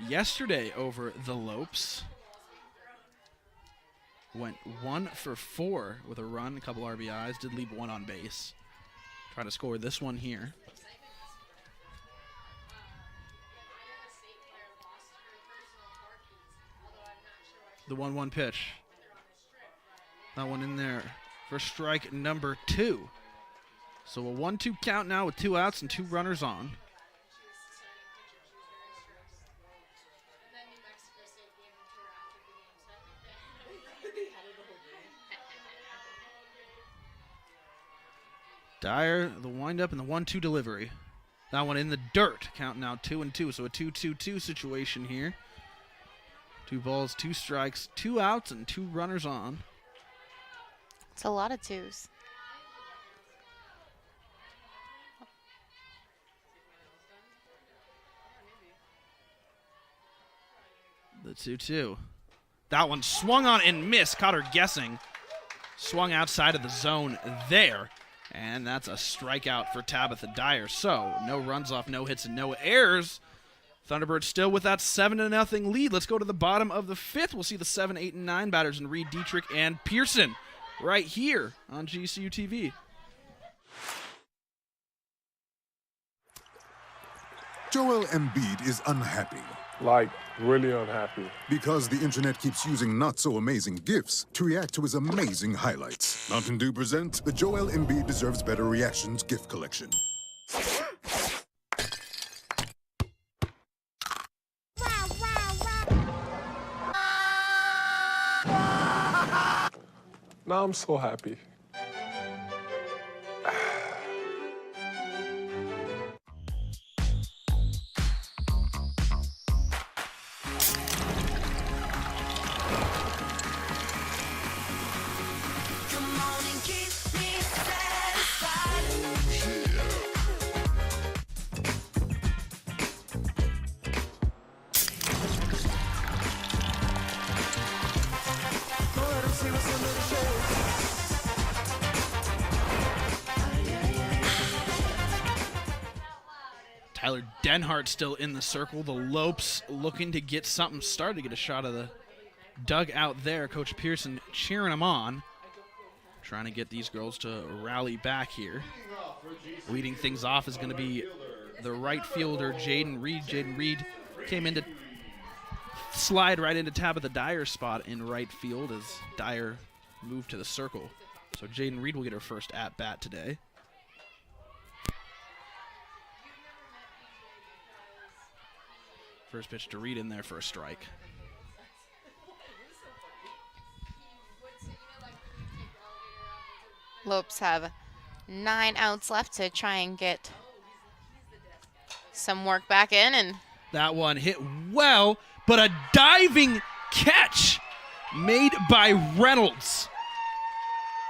yesterday over the Lopes. Went 1 for 4 with a run, a couple RBIs, did leave 1 on base. Try to score this one here. The 1-1 pitch. That one in there for strike number 2. So a 1-2 count now with 2 outs and 2 runners on. Dyer, the windup, and the 1-2 delivery. That one in the dirt. Count now 2-2. So a 2-2-2 situation here. 2 balls, 2 strikes, 2 outs, and 2 runners on. It's a lot of 2s. The 2-2. That one swung on and missed. Caught her guessing. Swung outside of the zone there. And that's a strikeout for Tabitha Dyer. So, no runs off, no hits, and no errors. Thunderbirds still with that 7-0 lead. Let's go to the bottom of the 5th. We'll see the 7, 8, and 9 batters in Reed, Dietrich, and Pearson right here on GCU TV. Joel Embiid is unhappy. Like, really unhappy. Because the internet keeps using not-so-amazing GIFs to react to his amazing highlights. Mountain Dew presents the Joel Embiid Deserves Better Reactions GIF Collection. Now I'm so happy. Tyler Denhart still in the circle. The Lopes looking to get something started, to get a shot of the dugout there. Coach Pearson cheering them on. Trying to get these girls to rally back here. Leading things off is going to be the right fielder, Jaden Reed. Jaden Reed came in to slide right into Tabitha Dyer's spot in right field as Dyer moved to the circle. So Jaden Reed will get her first at-bat today. First pitch to Reed in there for a strike. Lopes have 9 outs left to try and get some work back in. And that one hit well, but a diving catch made by Reynolds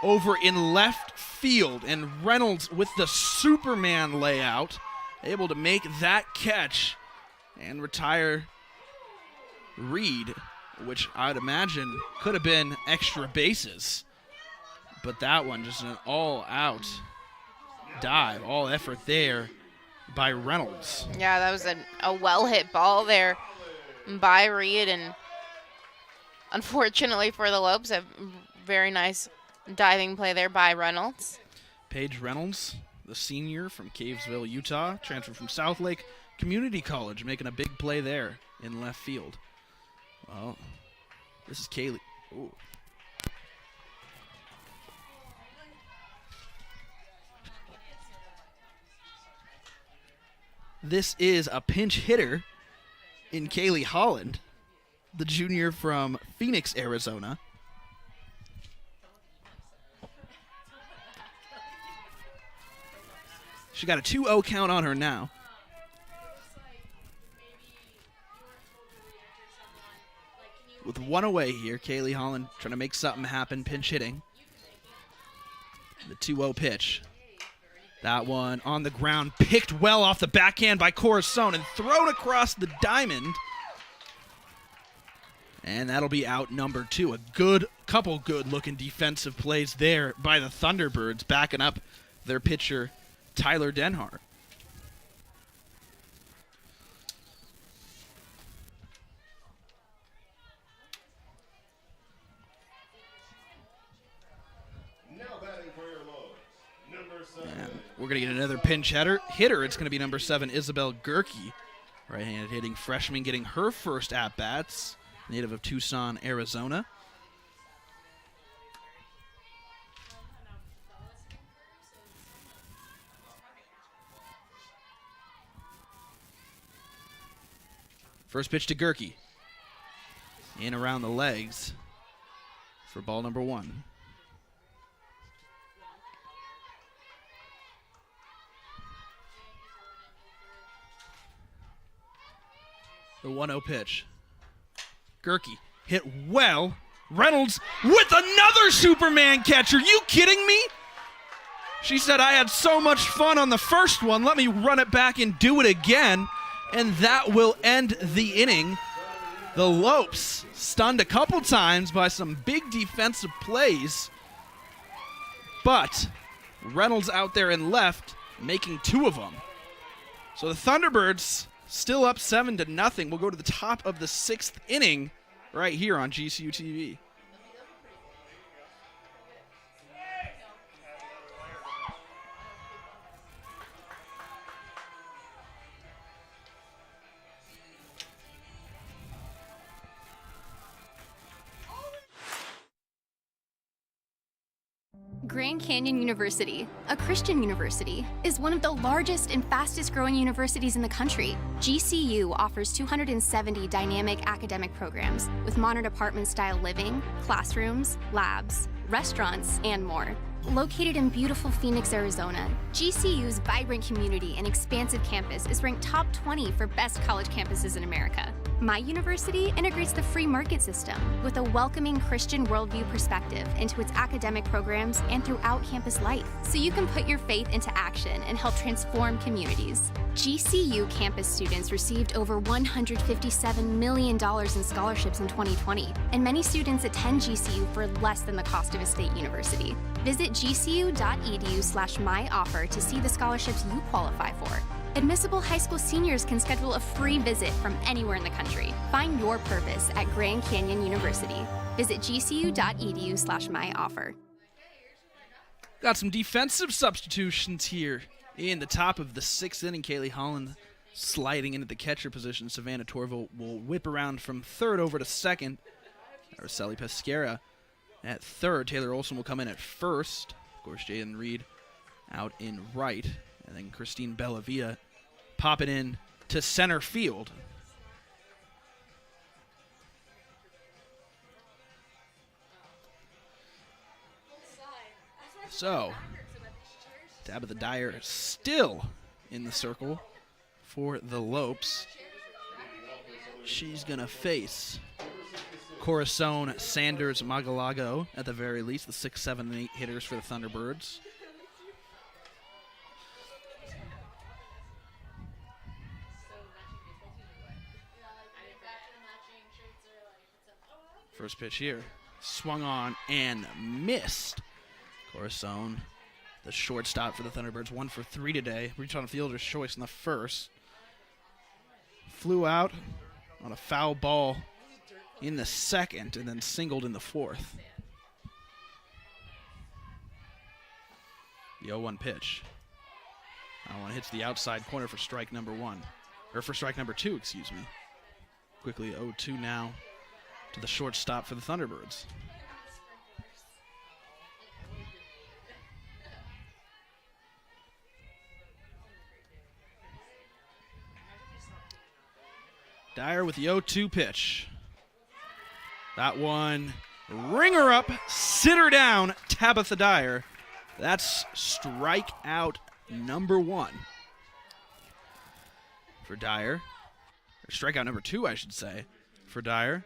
over in left field. And Reynolds with the Superman layout, able to make that catch and retire Reed, which I'd imagine could have been extra bases. But that one, just an all-out dive, all effort there by Reynolds. Yeah, that was a well-hit ball there by Reed, and unfortunately for the Lopes, a very nice diving play there by Reynolds. Paige Reynolds, the senior from Cavesville, Utah, transferred from Southlake Community College, making a big play there in left field. Well, this is Kaylee. Ooh. This is a pinch hitter in Kaylee Holland, the junior from Phoenix, Arizona. She got a 2-0 count on her now. with one away here. Kaylee Holland trying to make something happen, pinch hitting. The 2-0 pitch. That one on the ground, picked well off the backhand by Corazon and thrown across the diamond. And that'll be out number 2. A couple good-looking defensive plays there by the Thunderbirds, backing up their pitcher, Tyler Denhart. We're going to get another pinch hitter. It's going to be number 7, Isabelle Gurkey. Right-handed hitting freshman getting her first at-bats. Native of Tucson, Arizona. First pitch to Gurkey. In around the legs for ball number 1. The 1-0 pitch. Gurkey hit well. Reynolds with another Superman catch. Are you kidding me? She said, I had so much fun on the first one. Let me run it back and do it again. And that will end the inning. The Lopes stunned a couple times by some big defensive plays. But Reynolds out there in left making 2 of them. So the Thunderbirds still up 7-0. We'll go to the top of the 6th inning right here on GCU TV. Grand Canyon University, a Christian university, is one of the largest and fastest growing universities in the country. GCU offers 270 dynamic academic programs with modern apartment-style living, classrooms, labs, restaurants, and more. Located in beautiful Phoenix, Arizona, GCU's vibrant community and expansive campus is ranked top 20 for best college campuses in America. My university integrates the free market system with a welcoming Christian worldview perspective into its academic programs and throughout campus life, so you can put your faith into action and help transform communities. GCU campus students received over $157 million in scholarships in 2020, and many students attend GCU for less than the cost of a state university. Visit gcu.edu/myoffer to see the scholarships you qualify for. Admissible high school seniors can schedule a free visit from anywhere in the country. Find your purpose at Grand Canyon University. Visit gcu.edu/myoffer. Got some defensive substitutions here in the top of the 6th inning. Kaylee Holland sliding into the catcher position. Savannah Torvill will whip around from 3rd over to 2nd. Araceli Pesquera at 3rd. Taylor Olson will come in at 1st. Of course, Jaden Reed out in right. And then Christine Bellavia popping in to center field. So, Tabitha Dyer still in the circle for the Lopes. She's going to face Corazon, Sanders, Magalago, at the very least, the 6, 7, and 8 hitters for the Thunderbirds. First pitch here, swung on and missed. Corazon, the shortstop for the Thunderbirds, 1 for 3 today. Reached on a fielder's choice in the first. Flew out on a foul ball in the second and then singled in the 4th. The 0-1 pitch. That one hits the outside corner for strike number 1. Or for strike number 2, excuse me. Quickly 0-2 now to the shortstop for the Thunderbirds. Dyer with the 0-2 pitch. That one, ringer up, sitter down, Tabitha Dyer. That's strikeout number 1 for Dyer. Or strikeout number 2, I should say, for Dyer.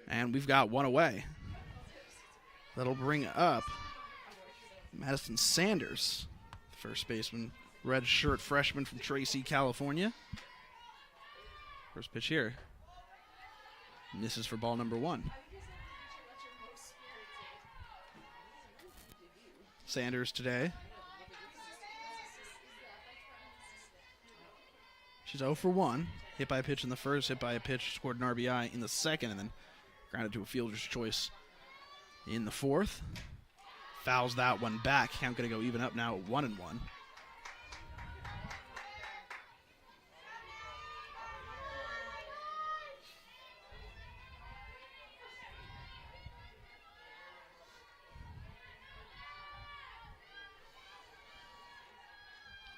And we've got one away. That'll bring up Madison Sanders, first baseman, red shirt freshman from Tracy, California. First pitch here. Misses for ball number 1. Sanders today. She's 0 for 1. Hit by a pitch in the first, hit by a pitch, scored an RBI in the second, and then grounded to a fielder's choice in the fourth. Fouls that one back. Count going to go even up now at 1-1.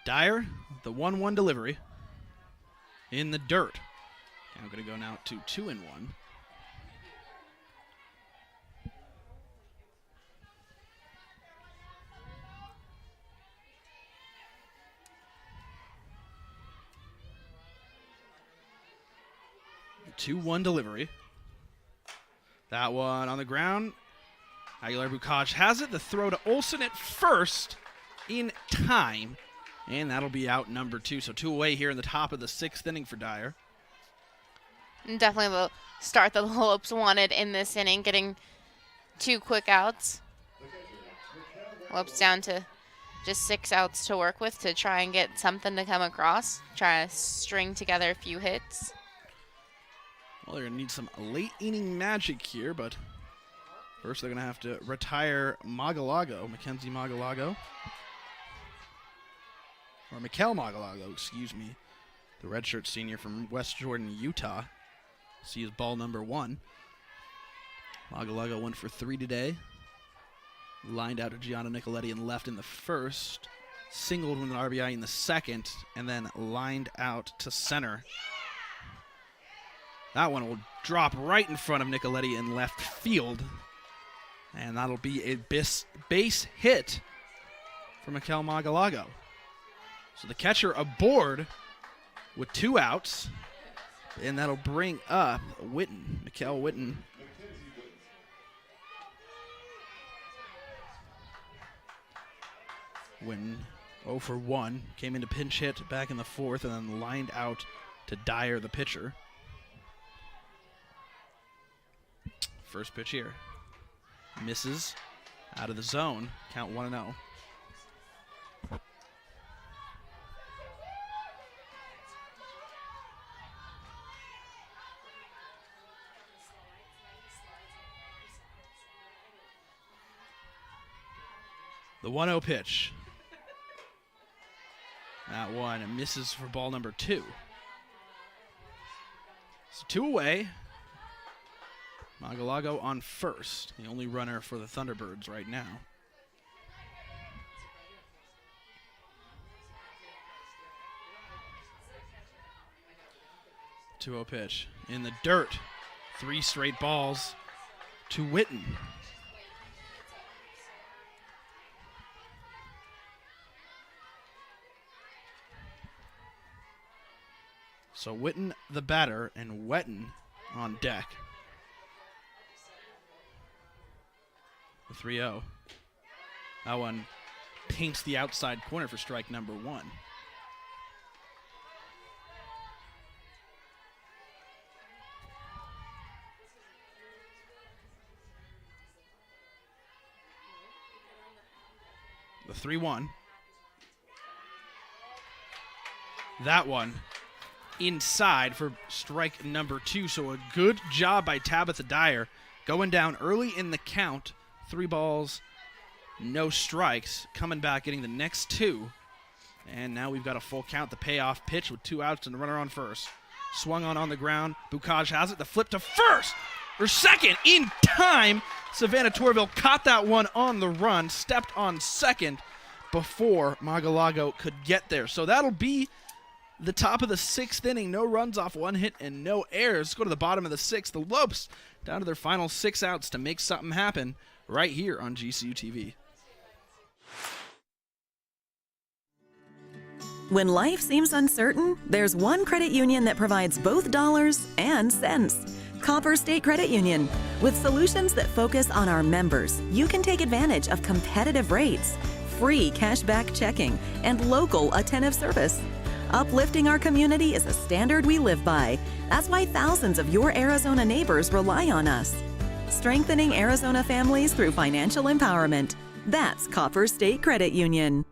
Dyer, the 1-1 delivery in the dirt. Count going to go now to 2-1. The 2-1 delivery. That one on the ground. Aguilar-Bukaj has it. The throw to Olsen at first in time. And that'll be out number 2. So 2 away here in the top of the 6th inning for Dyer. Definitely the start that the Lopes wanted in this inning, getting 2 quick outs. Lopes down to just 6 outs to work with to try and get something to come across. Try to string together a few hits. Well, they're going to need some late inning magic here, but first they're going to have to retire Magalago, Mackenzie Magalago. Or Michaela Marshall, excuse me, the redshirt senior from West Jordan, Utah. See his ball number 1. Magalago went for 3 today. Lined out to Gianna Nicoletti and left in the first. Singled with an RBI in the second, and then lined out to center. That one will drop right in front of Nicoletti in left field. And that'll be a base hit for Michaela Magalago. So the catcher aboard with 2 outs, and that'll bring up Whitten, Michaela Whitten. Whitten 0 for 1, came into pinch hit back in the 4th, and then lined out to Dyer, the pitcher. First pitch here. Misses out of the zone, count 1-0. The 1-0 pitch. That one misses for ball number 2. So 2 away. Magalago on first, the only runner for the Thunderbirds right now. The 2-0 pitch in the dirt. 3 straight balls to Whitten. So Whitten the batter and Whitten on deck. The 3-0. That one paints the outside corner for strike number 1. The 3-1. That one inside for strike number 2. So a good job by Tabitha Dyer going down early in the count. 3 balls, no strikes. Coming back, getting the next 2. And now we've got a full count. The payoff pitch with 2 outs and a runner on first. Swung on the ground. Bukaj has it. The flip to first or second in time. Savannah Torvill caught that one on the run. Stepped on second before Magalago could get there. So that'll be the top of the 6th inning. No runs off 1 hit and no errors. Let's go to the bottom of the 6th. The Lopes down to their final 6 outs to make something happen right here on GCU TV. When life seems uncertain, there's one credit union that provides both dollars and cents. Copper State Credit Union. With solutions that focus on our members, you can take advantage of competitive rates, free cashback checking, and local attentive service. Uplifting our community is a standard we live by. That's why thousands of your Arizona neighbors rely on us. Strengthening Arizona families through financial empowerment. That's Copper State Credit Union.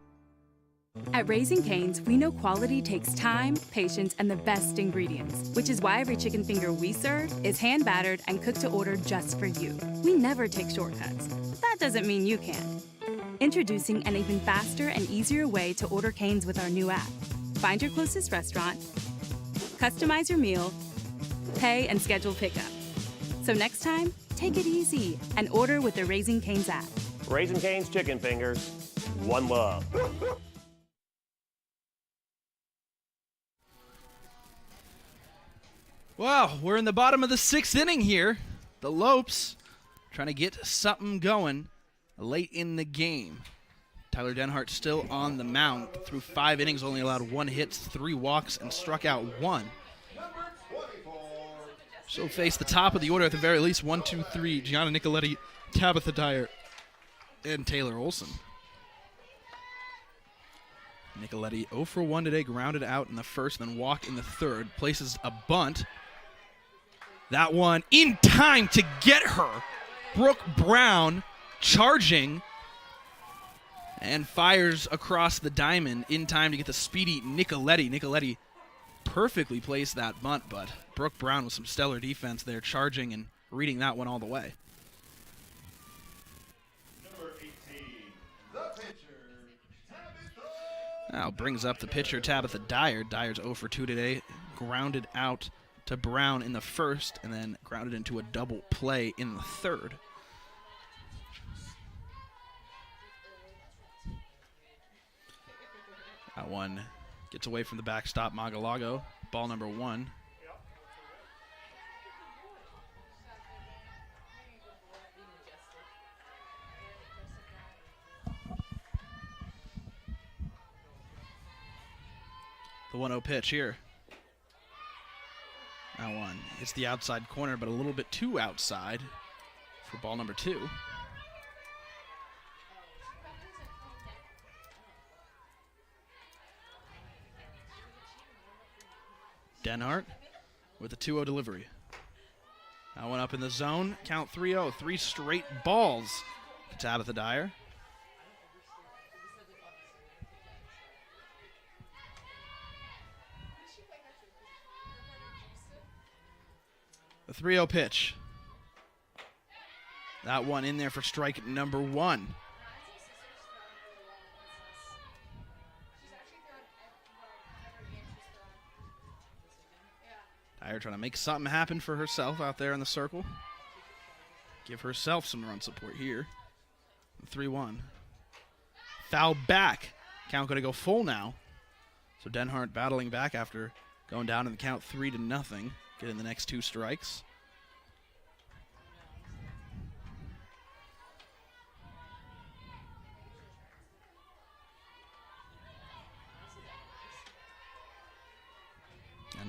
At Raising Cane's, we know quality takes time, patience, and the best ingredients, which is why every chicken finger we serve is hand battered and cooked to order just for you. We never take shortcuts. That doesn't mean you can. Introducing an even faster and easier way to order Cane's with our new app. Find your closest restaurant, customize your meal, pay, and schedule pickup. So next time, take it easy and order with the Raising Cane's app. Raising Cane's chicken fingers, one love. Well, we're in the bottom of the 6th inning here. The Lopes trying to get something going late in the game. Tyler Denhart still on the mound. Through 5 innings, only allowed 1 hit, 3 walks, and struck out 1. So face the top of the order at the very least. 1, 2, 3, Gianna Nicoletti, Tabitha Dyer, and Taylor Olson. Nicoletti 0 for 1 today, grounded out in the first, then walked in the third. Places a bunt. That one in time to get her. Brooke Brown charging and fires across the diamond in time to get the speedy Nicoletti. Nicoletti perfectly placed that bunt, but Brooke Brown with some stellar defense there, charging and reading that one all the way. Number 18, the pitcher, Tabitha. Now brings up the pitcher, Tabitha Dyer. Dyer's 0 for 2 today, grounded out to Brown in the first, and then grounded into a double play in the third. That one gets away from the backstop, Magalago. Ball number 1. The 1-0 pitch here. That one hits the outside corner, but a little bit too outside for ball number 2. Denhart with a 2-0 delivery. That one up in the zone. Count 3-0. 3 straight balls to Tabitha Dyer. The 3-0 pitch. That one in there for strike number 1. Dyer trying to make something happen for herself out there in the circle. Give herself some run support here. 3-1. Foul back. Count going to go full now. So Denhart battling back after going down in the count 3-0. Getting the next 2 strikes.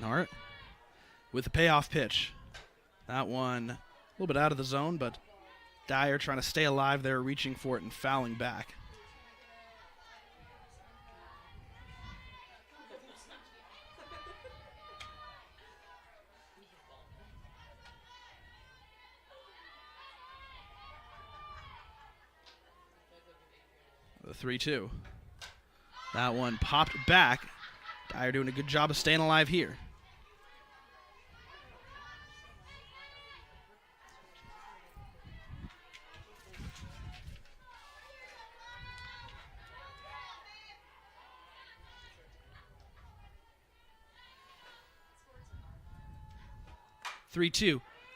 Denhart with the payoff pitch. That one a little bit out of the zone, but Dyer trying to stay alive there, reaching for it and fouling back. The 3-2. That one popped back. Dyer doing a good job of staying alive here.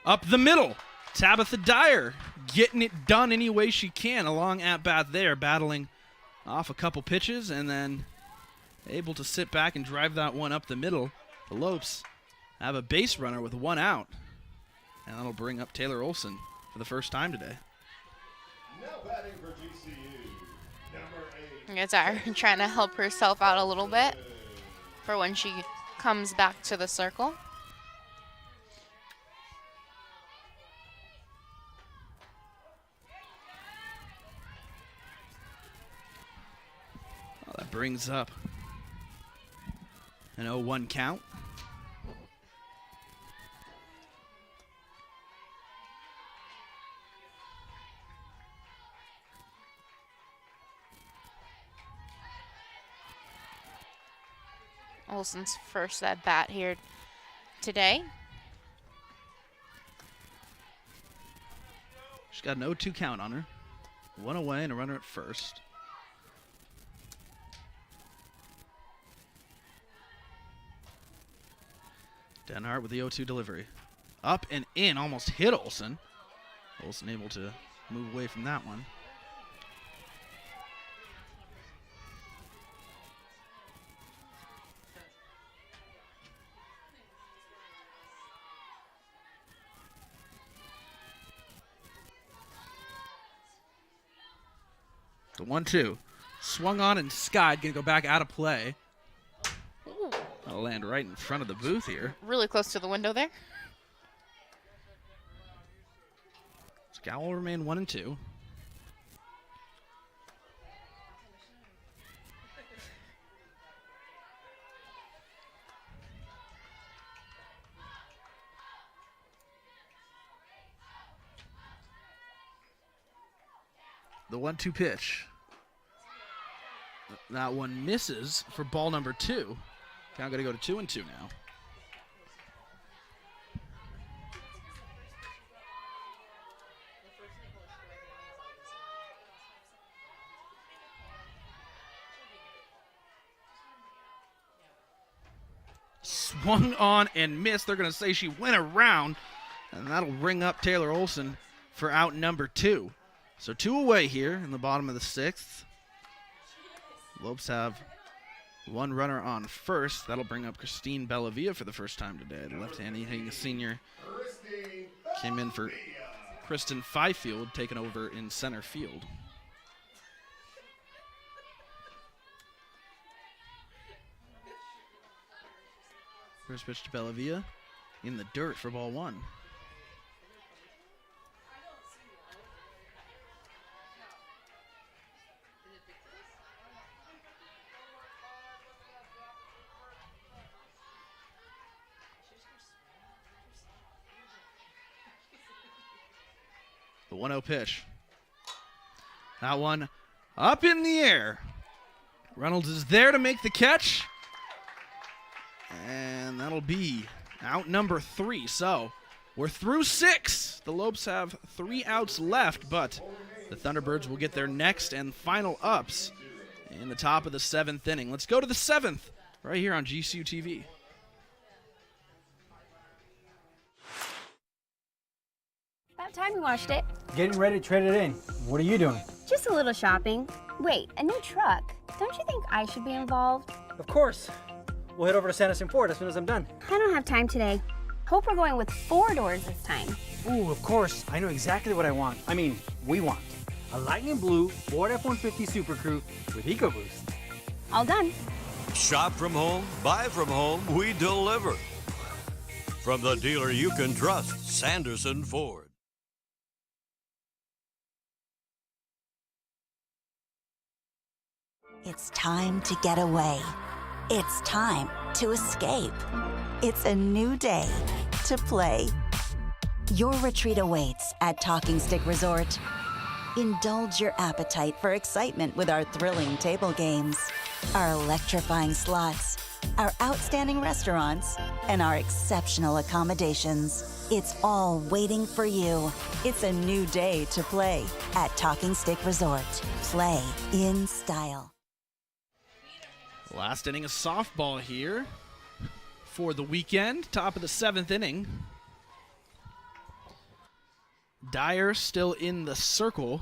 Up the middle. Tabitha Dyer getting it done any way she can. A long at-bat there, battling off a couple pitches and then able to sit back and drive that one up the middle. The Lopes have a base runner with 1 out. And that'll bring up Taylor Olson for the first time today. Now batting for GCU, number 8. It's Dyer trying to help herself out a little bit for when she comes back to the circle. brings up an 0-1 count. Olsen's first at bat here today. She's got an 0-2 count on her. One away and a runner at first. Denhart with the 0-2 delivery. Up and in, almost hit Olsen. Olsen able to move away from that one. The 1-2. Swung on and skied, gonna go back out of play. Ooh. That'll land right in front of the booth here. Really close to the window there. Scowl will remain 1-2. The 1-2 pitch. That one misses for ball number 2. Count gonna go to 2-2 now. Swung on and missed. They're gonna say she went around, and that'll bring up Taylor Olsen for out number 2. So 2 away here in the bottom of the 6th. Lopes have 1 runner on first. That'll bring up Kristin Bellavia for the first time today. The left-handed hitting senior came in for Kristin Feifield, taken over in center field. First pitch to Bellavia in the dirt for ball 1. The 1-0 pitch. That one up in the air. Reynolds is there to make the catch. And that'll be out number 3. So we're through 6. The Lopes have 3 outs left, but the Thunderbirds will get their next and final ups in the top of the 7th inning. Let's go to the 7th right here on GCU TV. About time you watched it. Getting ready to trade it in. What are you doing? Just a little shopping. Wait, a new truck. Don't you think I should be involved? Of course. We'll head over to Sanderson Ford as soon as I'm done. I don't have time today. Hope we're going with 4 doors this time. Ooh, of course. I know exactly what I want. I mean, we want. A lightning blue Ford F-150 Super Crew with EcoBoost. All done. Shop from home, buy from home, we deliver. From the dealer you can trust, Sanderson Ford. It's time to get away. It's time to escape. It's a new day to play. Your retreat awaits at Talking Stick Resort. Indulge your appetite for excitement with our thrilling table games, our electrifying slots, our outstanding restaurants, and our exceptional accommodations. It's all waiting for you. It's a new day to play at Talking Stick Resort. Play in style. Last inning of softball here for the weekend. Top of the 7th inning. Dyer still in the circle.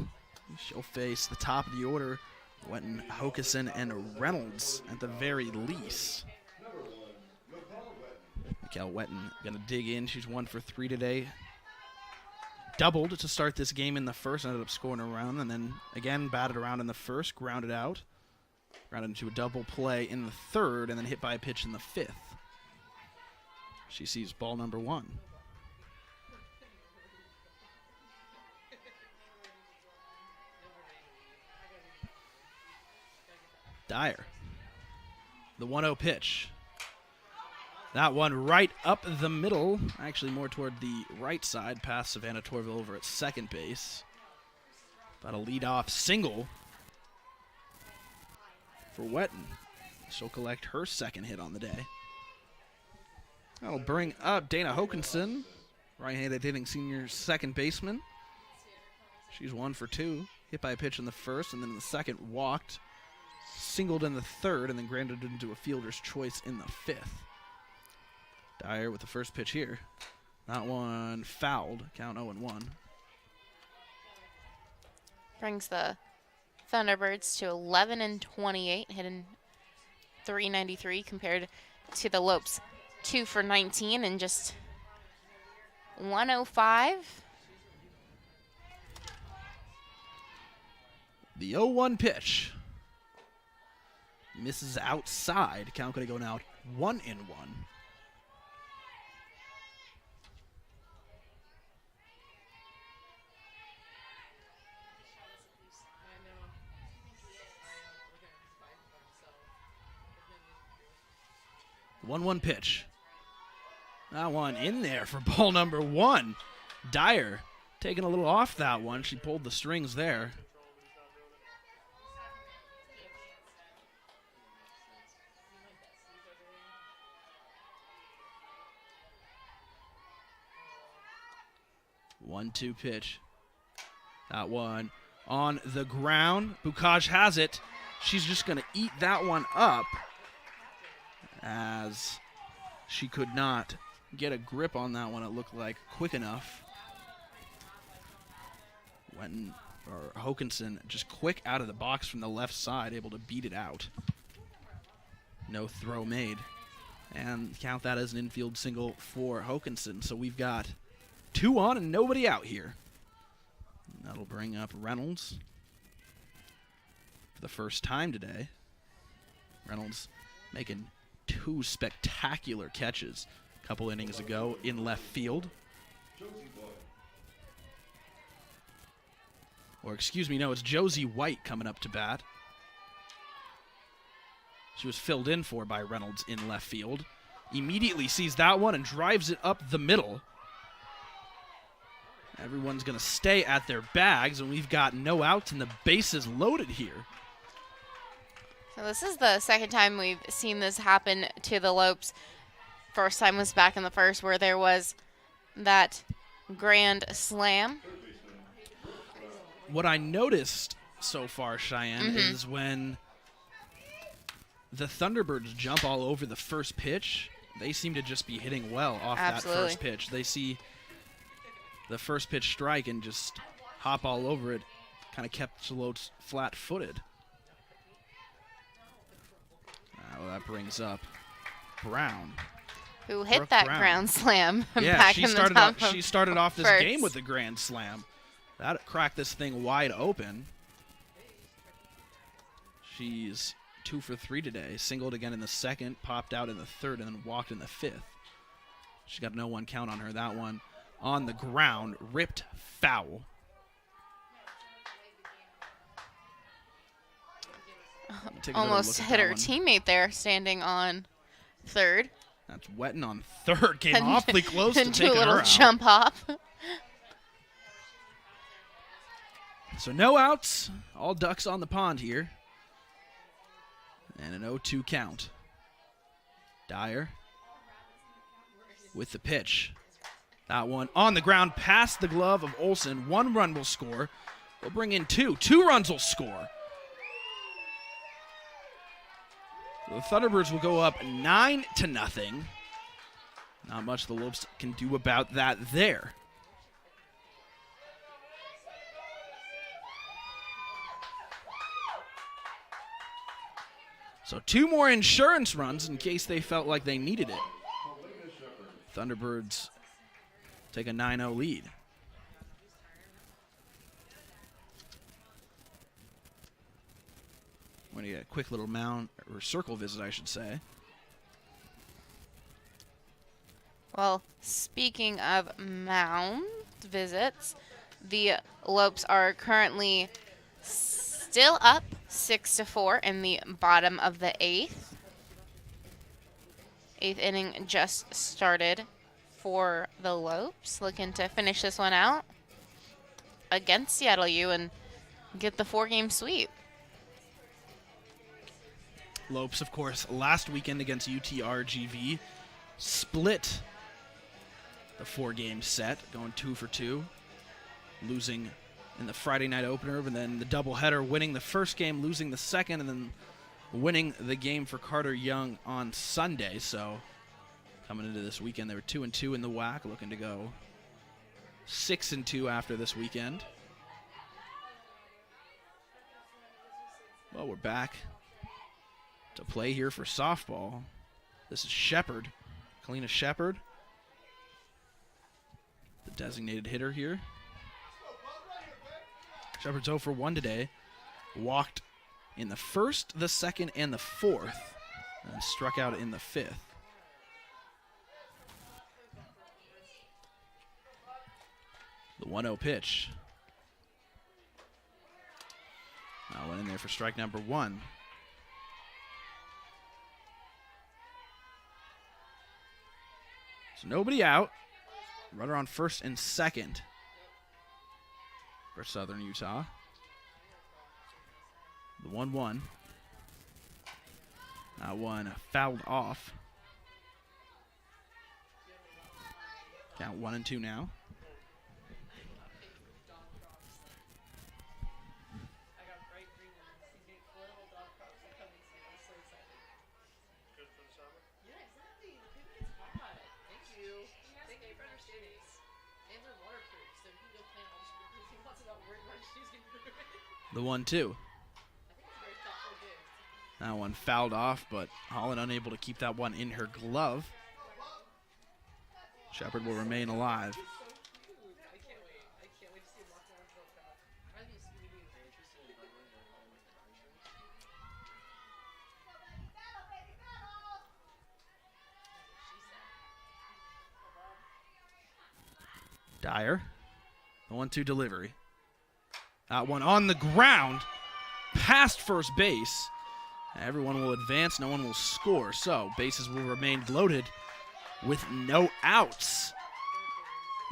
She'll face the top of the order. Whitten, Hokeson, and Reynolds at the very least. Michaela Whitten gonna dig in. She's 1 for 3 today. Doubled to start this game in the first. Ended up scoring around, and then again batted around in the first. Grounded out. Grounded into a double play in the 3rd, and then hit by a pitch in the 5th. She sees ball number 1. Dyer The 1-0 pitch. That one right up the middle, actually more toward the right side, past Savannah Torvill over at second base. About a leadoff single for Whitten. She'll collect her second hit on the day. That'll bring up Dana Hokanson, right-handed hitting senior second baseman. She's 1 for 2. Hit by a pitch in the first, and then in the second walked, singled in the third, and then grounded into a fielder's choice in the fifth. Dyer with the first pitch here. That one fouled. Count 0-1. Brings the Thunderbirds to 11-28, hitting .393 compared to the Lopes 2 for 19 and just 105. The 0-1 pitch. Misses outside. Count going to go now 1-1. The 1-1 pitch. That one in there for ball number 1. Dyer taking a little off that one. She pulled the strings there. One-two pitch. That one on the ground. Bukaj has it. She's just going to eat that one up, as she could not get a grip on that one, it looked like, quick enough. Hokanson just quick out of the box from the left side, able to beat it out. No throw made. And count that as an infield single for Hokanson. So we've got 2 on and nobody out here. And that'll bring up Reynolds for the first time today. Reynolds making 2 spectacular catches a couple innings ago in left field. Or excuse me, no, it's Josie White coming up to bat. She was filled in for by Reynolds in left field. Immediately sees that one and drives it up the middle. Everyone's going to stay at their bags, and we've got no outs and the bases loaded here. So this is the second time we've seen this happen to the Lopes. First time was back in the first, where there was that grand slam. What I noticed so far, Cheyenne, is when the Thunderbirds jump all over the first pitch, they seem to just be hitting well off that first pitch. They see the first pitch strike and just hop all over it. Kind of kept the Lopes flat-footed. Well, that brings up Brown. Who hit that ground slam yeah, back in the top she started off this first. game with the grand slam. That cracked this thing wide open. She's 2 for 3 today. Singled again in the second, popped out in the third, and then walked in the fifth. She's got no 1 count on her. That one on the ground, ripped foul. Almost hit her teammate there, standing on third. That's Whitten on third. Came awfully close to taking her out. Do a little jump hop. So no outs. All ducks on the pond here. And an 0-2 count. Dyer with the pitch. That one on the ground past the glove of Olsen. 1 run will score. We'll bring in 2. 2 runs will score. The Thunderbirds will go up 9-0. Not much the Lopes can do about that there. So 2 more insurance runs in case they felt like they needed it. Thunderbirds take a 9-0 lead. We're going to get a quick little mound, or circle visit, I should say. Well, speaking of mound visits, the Lopes are currently still up 6-4 in the bottom of the 8th. 8th inning just started for the Lopes, looking to finish this one out against Seattle U and get the 4-game sweep. Lopes, of course, last weekend against UTRGV, split the 4-game set, going 2 for 2, losing in the Friday night opener, but then the doubleheader, winning the first game, losing the second, and then winning the game for Carter Young on Sunday. So coming into this weekend, they were 2-2 in the WAC, looking to go 6-2 after this weekend. Well, we're back to play here for softball. This is Shepard, Kalina Shepard, the designated hitter here. Shepard's 0 for 1 today. Walked in the first, the second, and the fourth, and struck out in the fifth. The 1-0 pitch. Now went in there for strike number 1. So nobody out. Runner on first and second for Southern Utah. The 1-1. That one fouled off. Count 1-2 now. The 1-2. That one fouled off, but Holland unable to keep that one in her glove. Shepard will remain alive. Dyer, the 1-2 delivery. That one on the ground, past first base. Everyone will advance, no one will score, so bases will remain loaded with no outs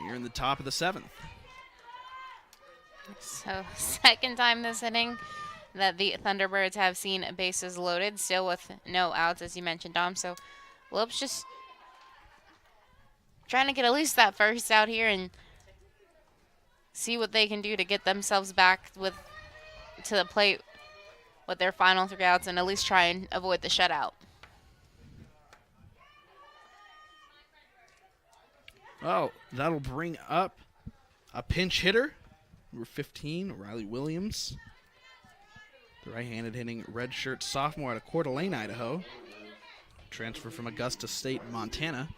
here in the top of the 7th. So second time this inning that the Thunderbirds have seen bases loaded, still with no outs, as you mentioned, Dom. So Lopes just trying to get at least that first out here and see what they can do to get themselves back to the plate with their final 3 outs and at least try and avoid the shutout. Oh, that'll bring up a pinch hitter, number 15, Riley Williams. The right-handed hitting redshirt sophomore out of Coeur d'Alene, Idaho. Transfer from Augusta State, Montana.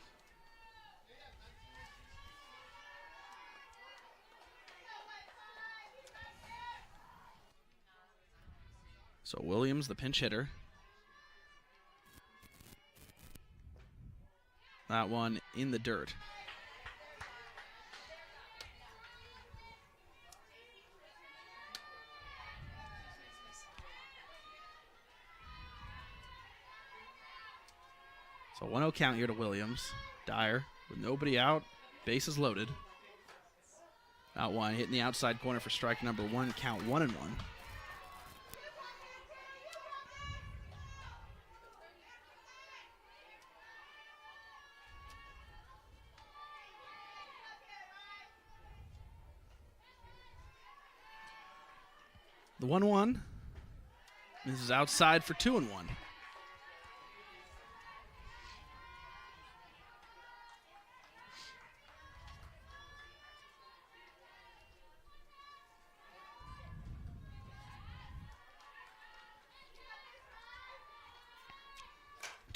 So Williams, the pinch hitter. That one in the dirt. So 1-0 count here to Williams. Dyer with nobody out, bases loaded. That one hitting the outside corner for strike number 1, count 1-1. The 1-1. This is outside for 2-1.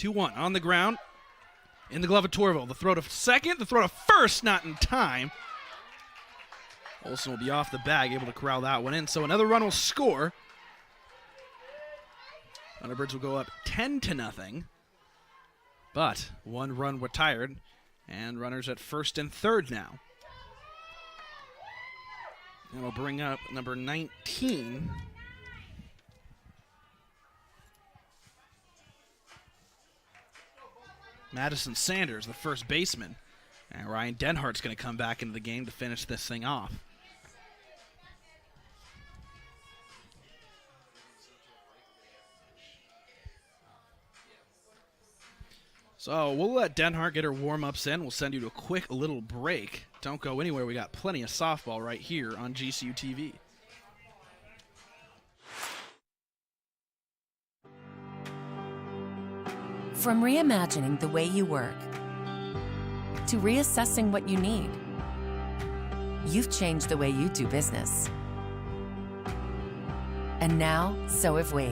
On the ground. In the glove of Torvill. The throw to second. The throw to first. Not in time. Olsen will be off the bag, able to corral that one in. So another run will score. Thunderbirds will go up 10-0. But 1 run retired. And runners at first and third now. And we'll bring up number 19. Madison Sanders, the first baseman. And Ryan Denhart's going to come back into the game to finish this thing off. So we'll let Denhart get her warm-ups in. We'll send you to a quick little break. Don't go anywhere. We got plenty of softball right here on GCU TV. From reimagining the way you work to reassessing what you need, you've changed the way you do business. And now, so have we.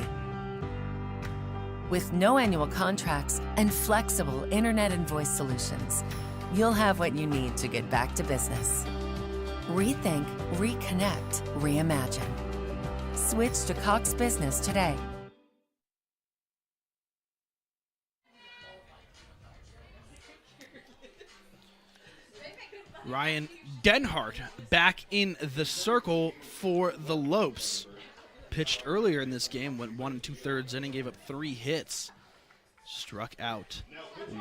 With no annual contracts and flexible internet and voice solutions, you'll have what you need to get back to business. Rethink, reconnect, reimagine. Switch to Cox Business today. Ryan Denhart back in the circle for the Lopes. Pitched earlier in this game, went 1 2/3 inning, gave up 3 hits. Struck out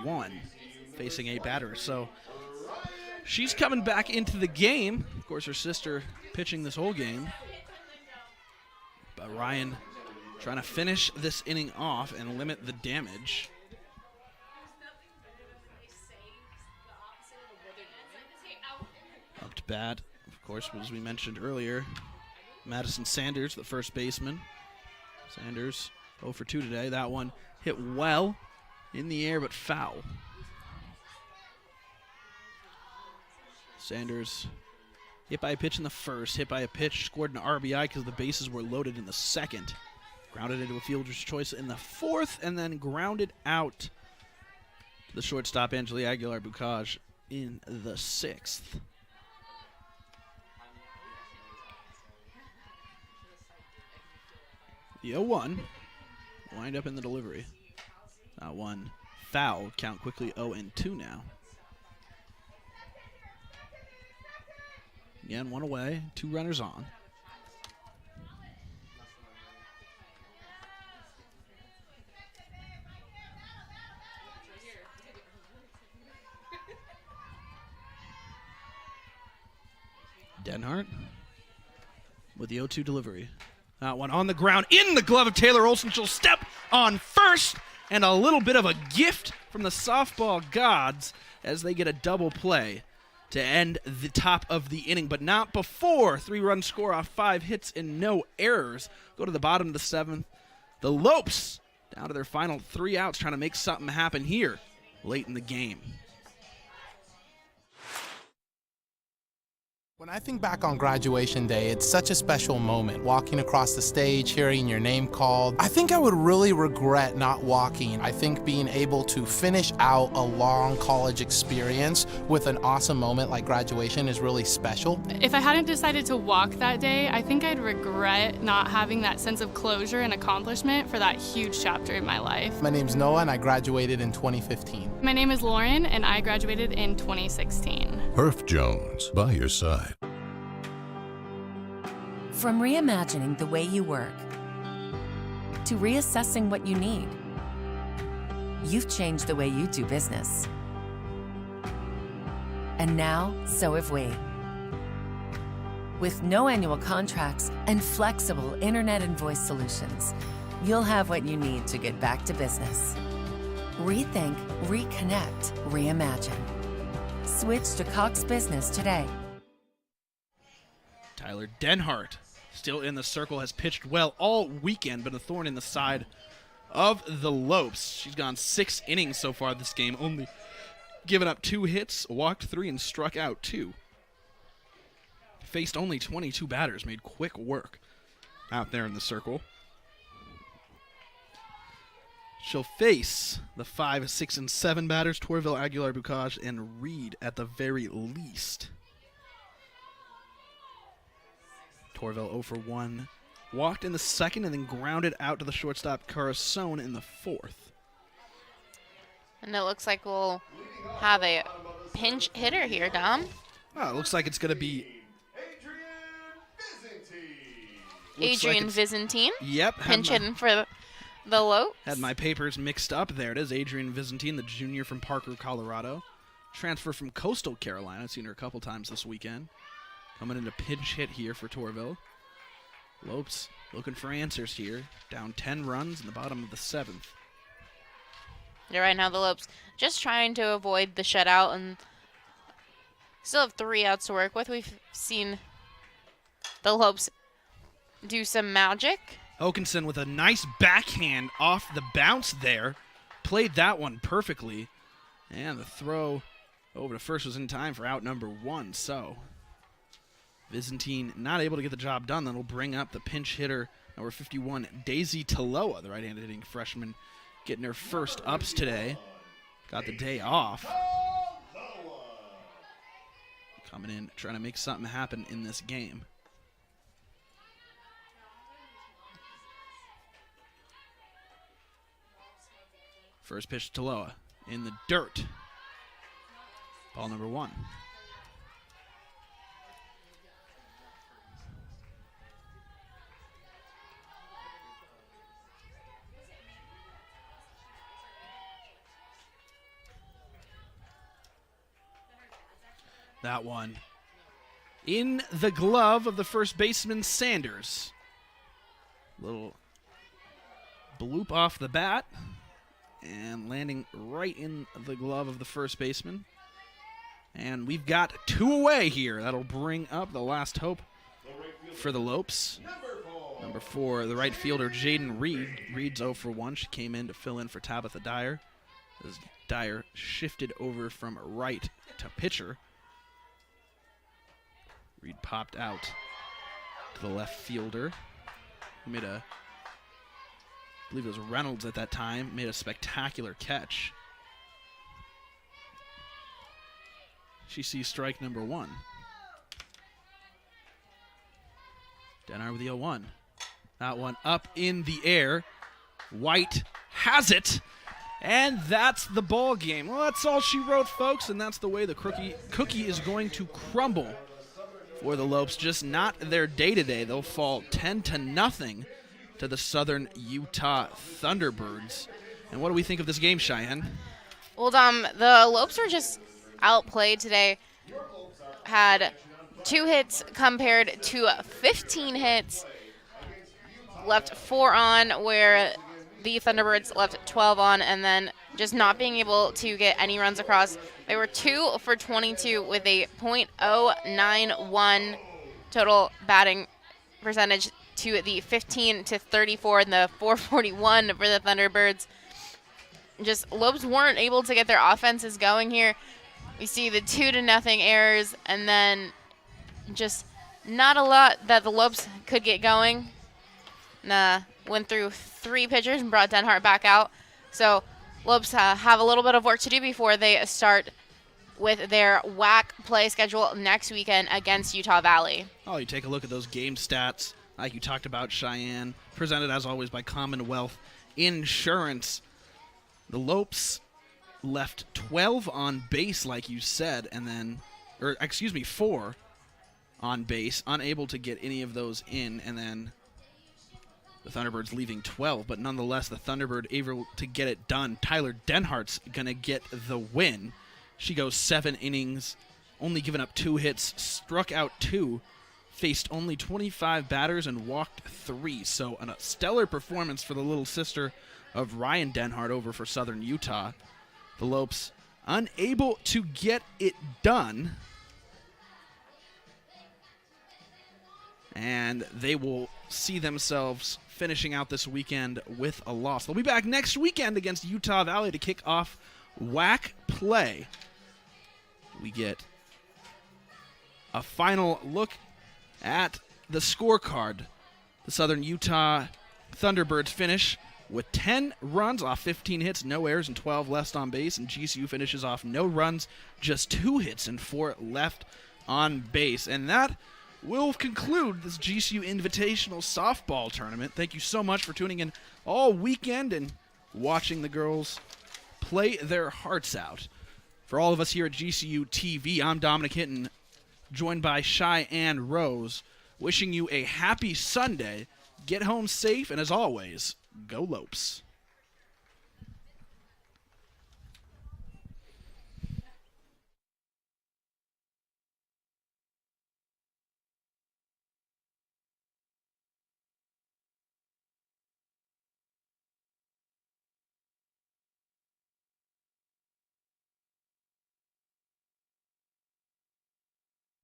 1, facing 8 batters. So she's coming back into the game. Of course, her sister pitching this whole game. But Ryan trying to finish this inning off and limit the damage. Up to bat, of course, as we mentioned earlier, Madison Sanders, the first baseman. Sanders 0 for 2 today. That one hit well in the air, but foul. Sanders hit by a pitch in the first, hit by a pitch, scored an RBI because the bases were loaded in the second. Grounded into a fielder's choice in the fourth, and then grounded out to the shortstop, Angeli Aguilar-Bucaj, in the sixth. The 0-1 wind up in the delivery. That one foul, count quickly 0-2 now. Again, 1 away, 2 runners on. Denhart with the 0-2 delivery. That one on the ground, in the glove of Taylor Olson. She'll step on first, and a little bit of a gift from the softball gods as they get a double play to end the top of the inning, but not before. 3-run score off 5 hits and no errors. Go to the bottom of the 7th. The Lopes down to their final 3 outs, trying to make something happen here late in the game. When I think back on graduation day, it's such a special moment. Walking across the stage, hearing your name called. I think I would really regret not walking. I think being able to finish out a long college experience with an awesome moment like graduation is really special. If I hadn't decided to walk that day, I think I'd regret not having that sense of closure and accomplishment for that huge chapter in my life. My name's Noah and I graduated in 2015. My name is Lauren and I graduated in 2016. Herff Jones, by your side. From reimagining the way you work to reassessing what you need, you've changed the way you do business. And now, so have we. With no annual contracts and flexible internet and voice solutions, you'll have what you need to get back to business. Rethink, reconnect, reimagine. Switch to Cox Business today. Tyler Denhart, still in the circle, has pitched well all weekend, but a thorn in the side of the Lopes. She's gone 6 innings so far this game, only given up 2 hits, walked 3, and struck out 2. Faced only 22 batters, made quick work out there in the circle. She'll face the 5, 6, and 7 batters, Torvill, Aguilar-Bucaj, and Reed at the very least. Torvill 0 for 1. Walked in the second and then grounded out to the shortstop, Carasone, in the 4th. And it looks like we'll have a pinch hitter here, Dom. Oh, it looks like it's going to be Adrian Vizentine. Yep. Pinch hitting for The Lopes. Had my papers mixed up. There it is. Adrian Vizentine, the junior from Parker, Colorado. Transfer from Coastal Carolina. I've seen her a couple times this weekend. Coming into pinch hit here for Torvill. Lopes looking for answers here. Down 10 runs in the bottom of the 7th. Yeah, right now the Lopes just trying to avoid the shutout and still have 3 outs to work with. We've seen the Lopes do some magic. Oakenson with a nice backhand off the bounce there. Played that one perfectly. And the throw over to first was in time for out number 1. So Vizentine not able to get the job done. That'll bring up the pinch hitter, number 51, Daisy Taloa, the right-handed hitting freshman, getting her first ups today. Got the day off. Coming in, trying to make something happen in this game. First pitch to Taloa in the dirt. Ball number 1. That one in the glove of the first baseman, Sanders. Little bloop off the bat and landing right in the glove of the first baseman. And we've got 2 away here. That'll bring up the last hope for the Lopes. Number 4, the right fielder, Jaden Reed. Reed's 0 for 1. She came in to fill in for Tabitha Dyer, as Dyer shifted over from right to pitcher. Reed popped out to the left fielder. He made I believe it was Reynolds at that time, made a spectacular catch. She sees strike number 1. Denhart with the 0-1. That one up in the air. White has it. And that's the ball game. Well, that's all she wrote, folks, and that's the way the cookie is going to crumble for the Lopes. Just not their day-to-day. They'll fall 10-0 to the Southern Utah Thunderbirds. And what do we think of this game, Cheyenne? Well, Dom, the Lopes were just outplayed today. Had 2 hits compared to 15 hits. Left 4 on, where the Thunderbirds left 12 on, and then just not being able to get any runs across. They were 2 for 22 with a .091 total batting percentage to the 15-34 and the 441 for the Thunderbirds. Just Lopes weren't able to get their offenses going here. We see the 2-0 errors, and then just not a lot that the Lopes could get going. Went through 3 pitchers and brought Denhart back out. So Lopes have a little bit of work to do before they start with their WAC play schedule next weekend against Utah Valley. Oh, you take a look at those game stats, like you talked about, Cheyenne, presented as always by Commonwealth Insurance. The Lopes left 12 on base, like you said, and then, 4 on base, unable to get any of those in, and then the Thunderbirds leaving 12, but nonetheless, the Thunderbird able to get it done. Tyler Denhart's going to get the win. She goes 7 innings, only given up 2 hits, struck out 2, faced only 25 batters, and walked 3. So a stellar performance for the little sister of Ryan Denhart over for Southern Utah. The Lopes unable to get it done. And they will see themselves finishing out this weekend with a loss. They'll be back next weekend against Utah Valley to kick off WAC play. We get a final look at the scorecard. The Southern Utah Thunderbirds finish with 10 runs off 15 hits, no errors, and 12 left on base. And GCU finishes off no runs, just 2 hits and 4 left on base. And that will conclude this GCU Invitational Softball Tournament. Thank you so much for tuning in all weekend and watching the girls play their hearts out. For all of us here at GCU TV, I'm Dominic Hinton, joined by Cheyenne Rose, wishing you a happy Sunday. Get home safe, and as always, Go Lopes.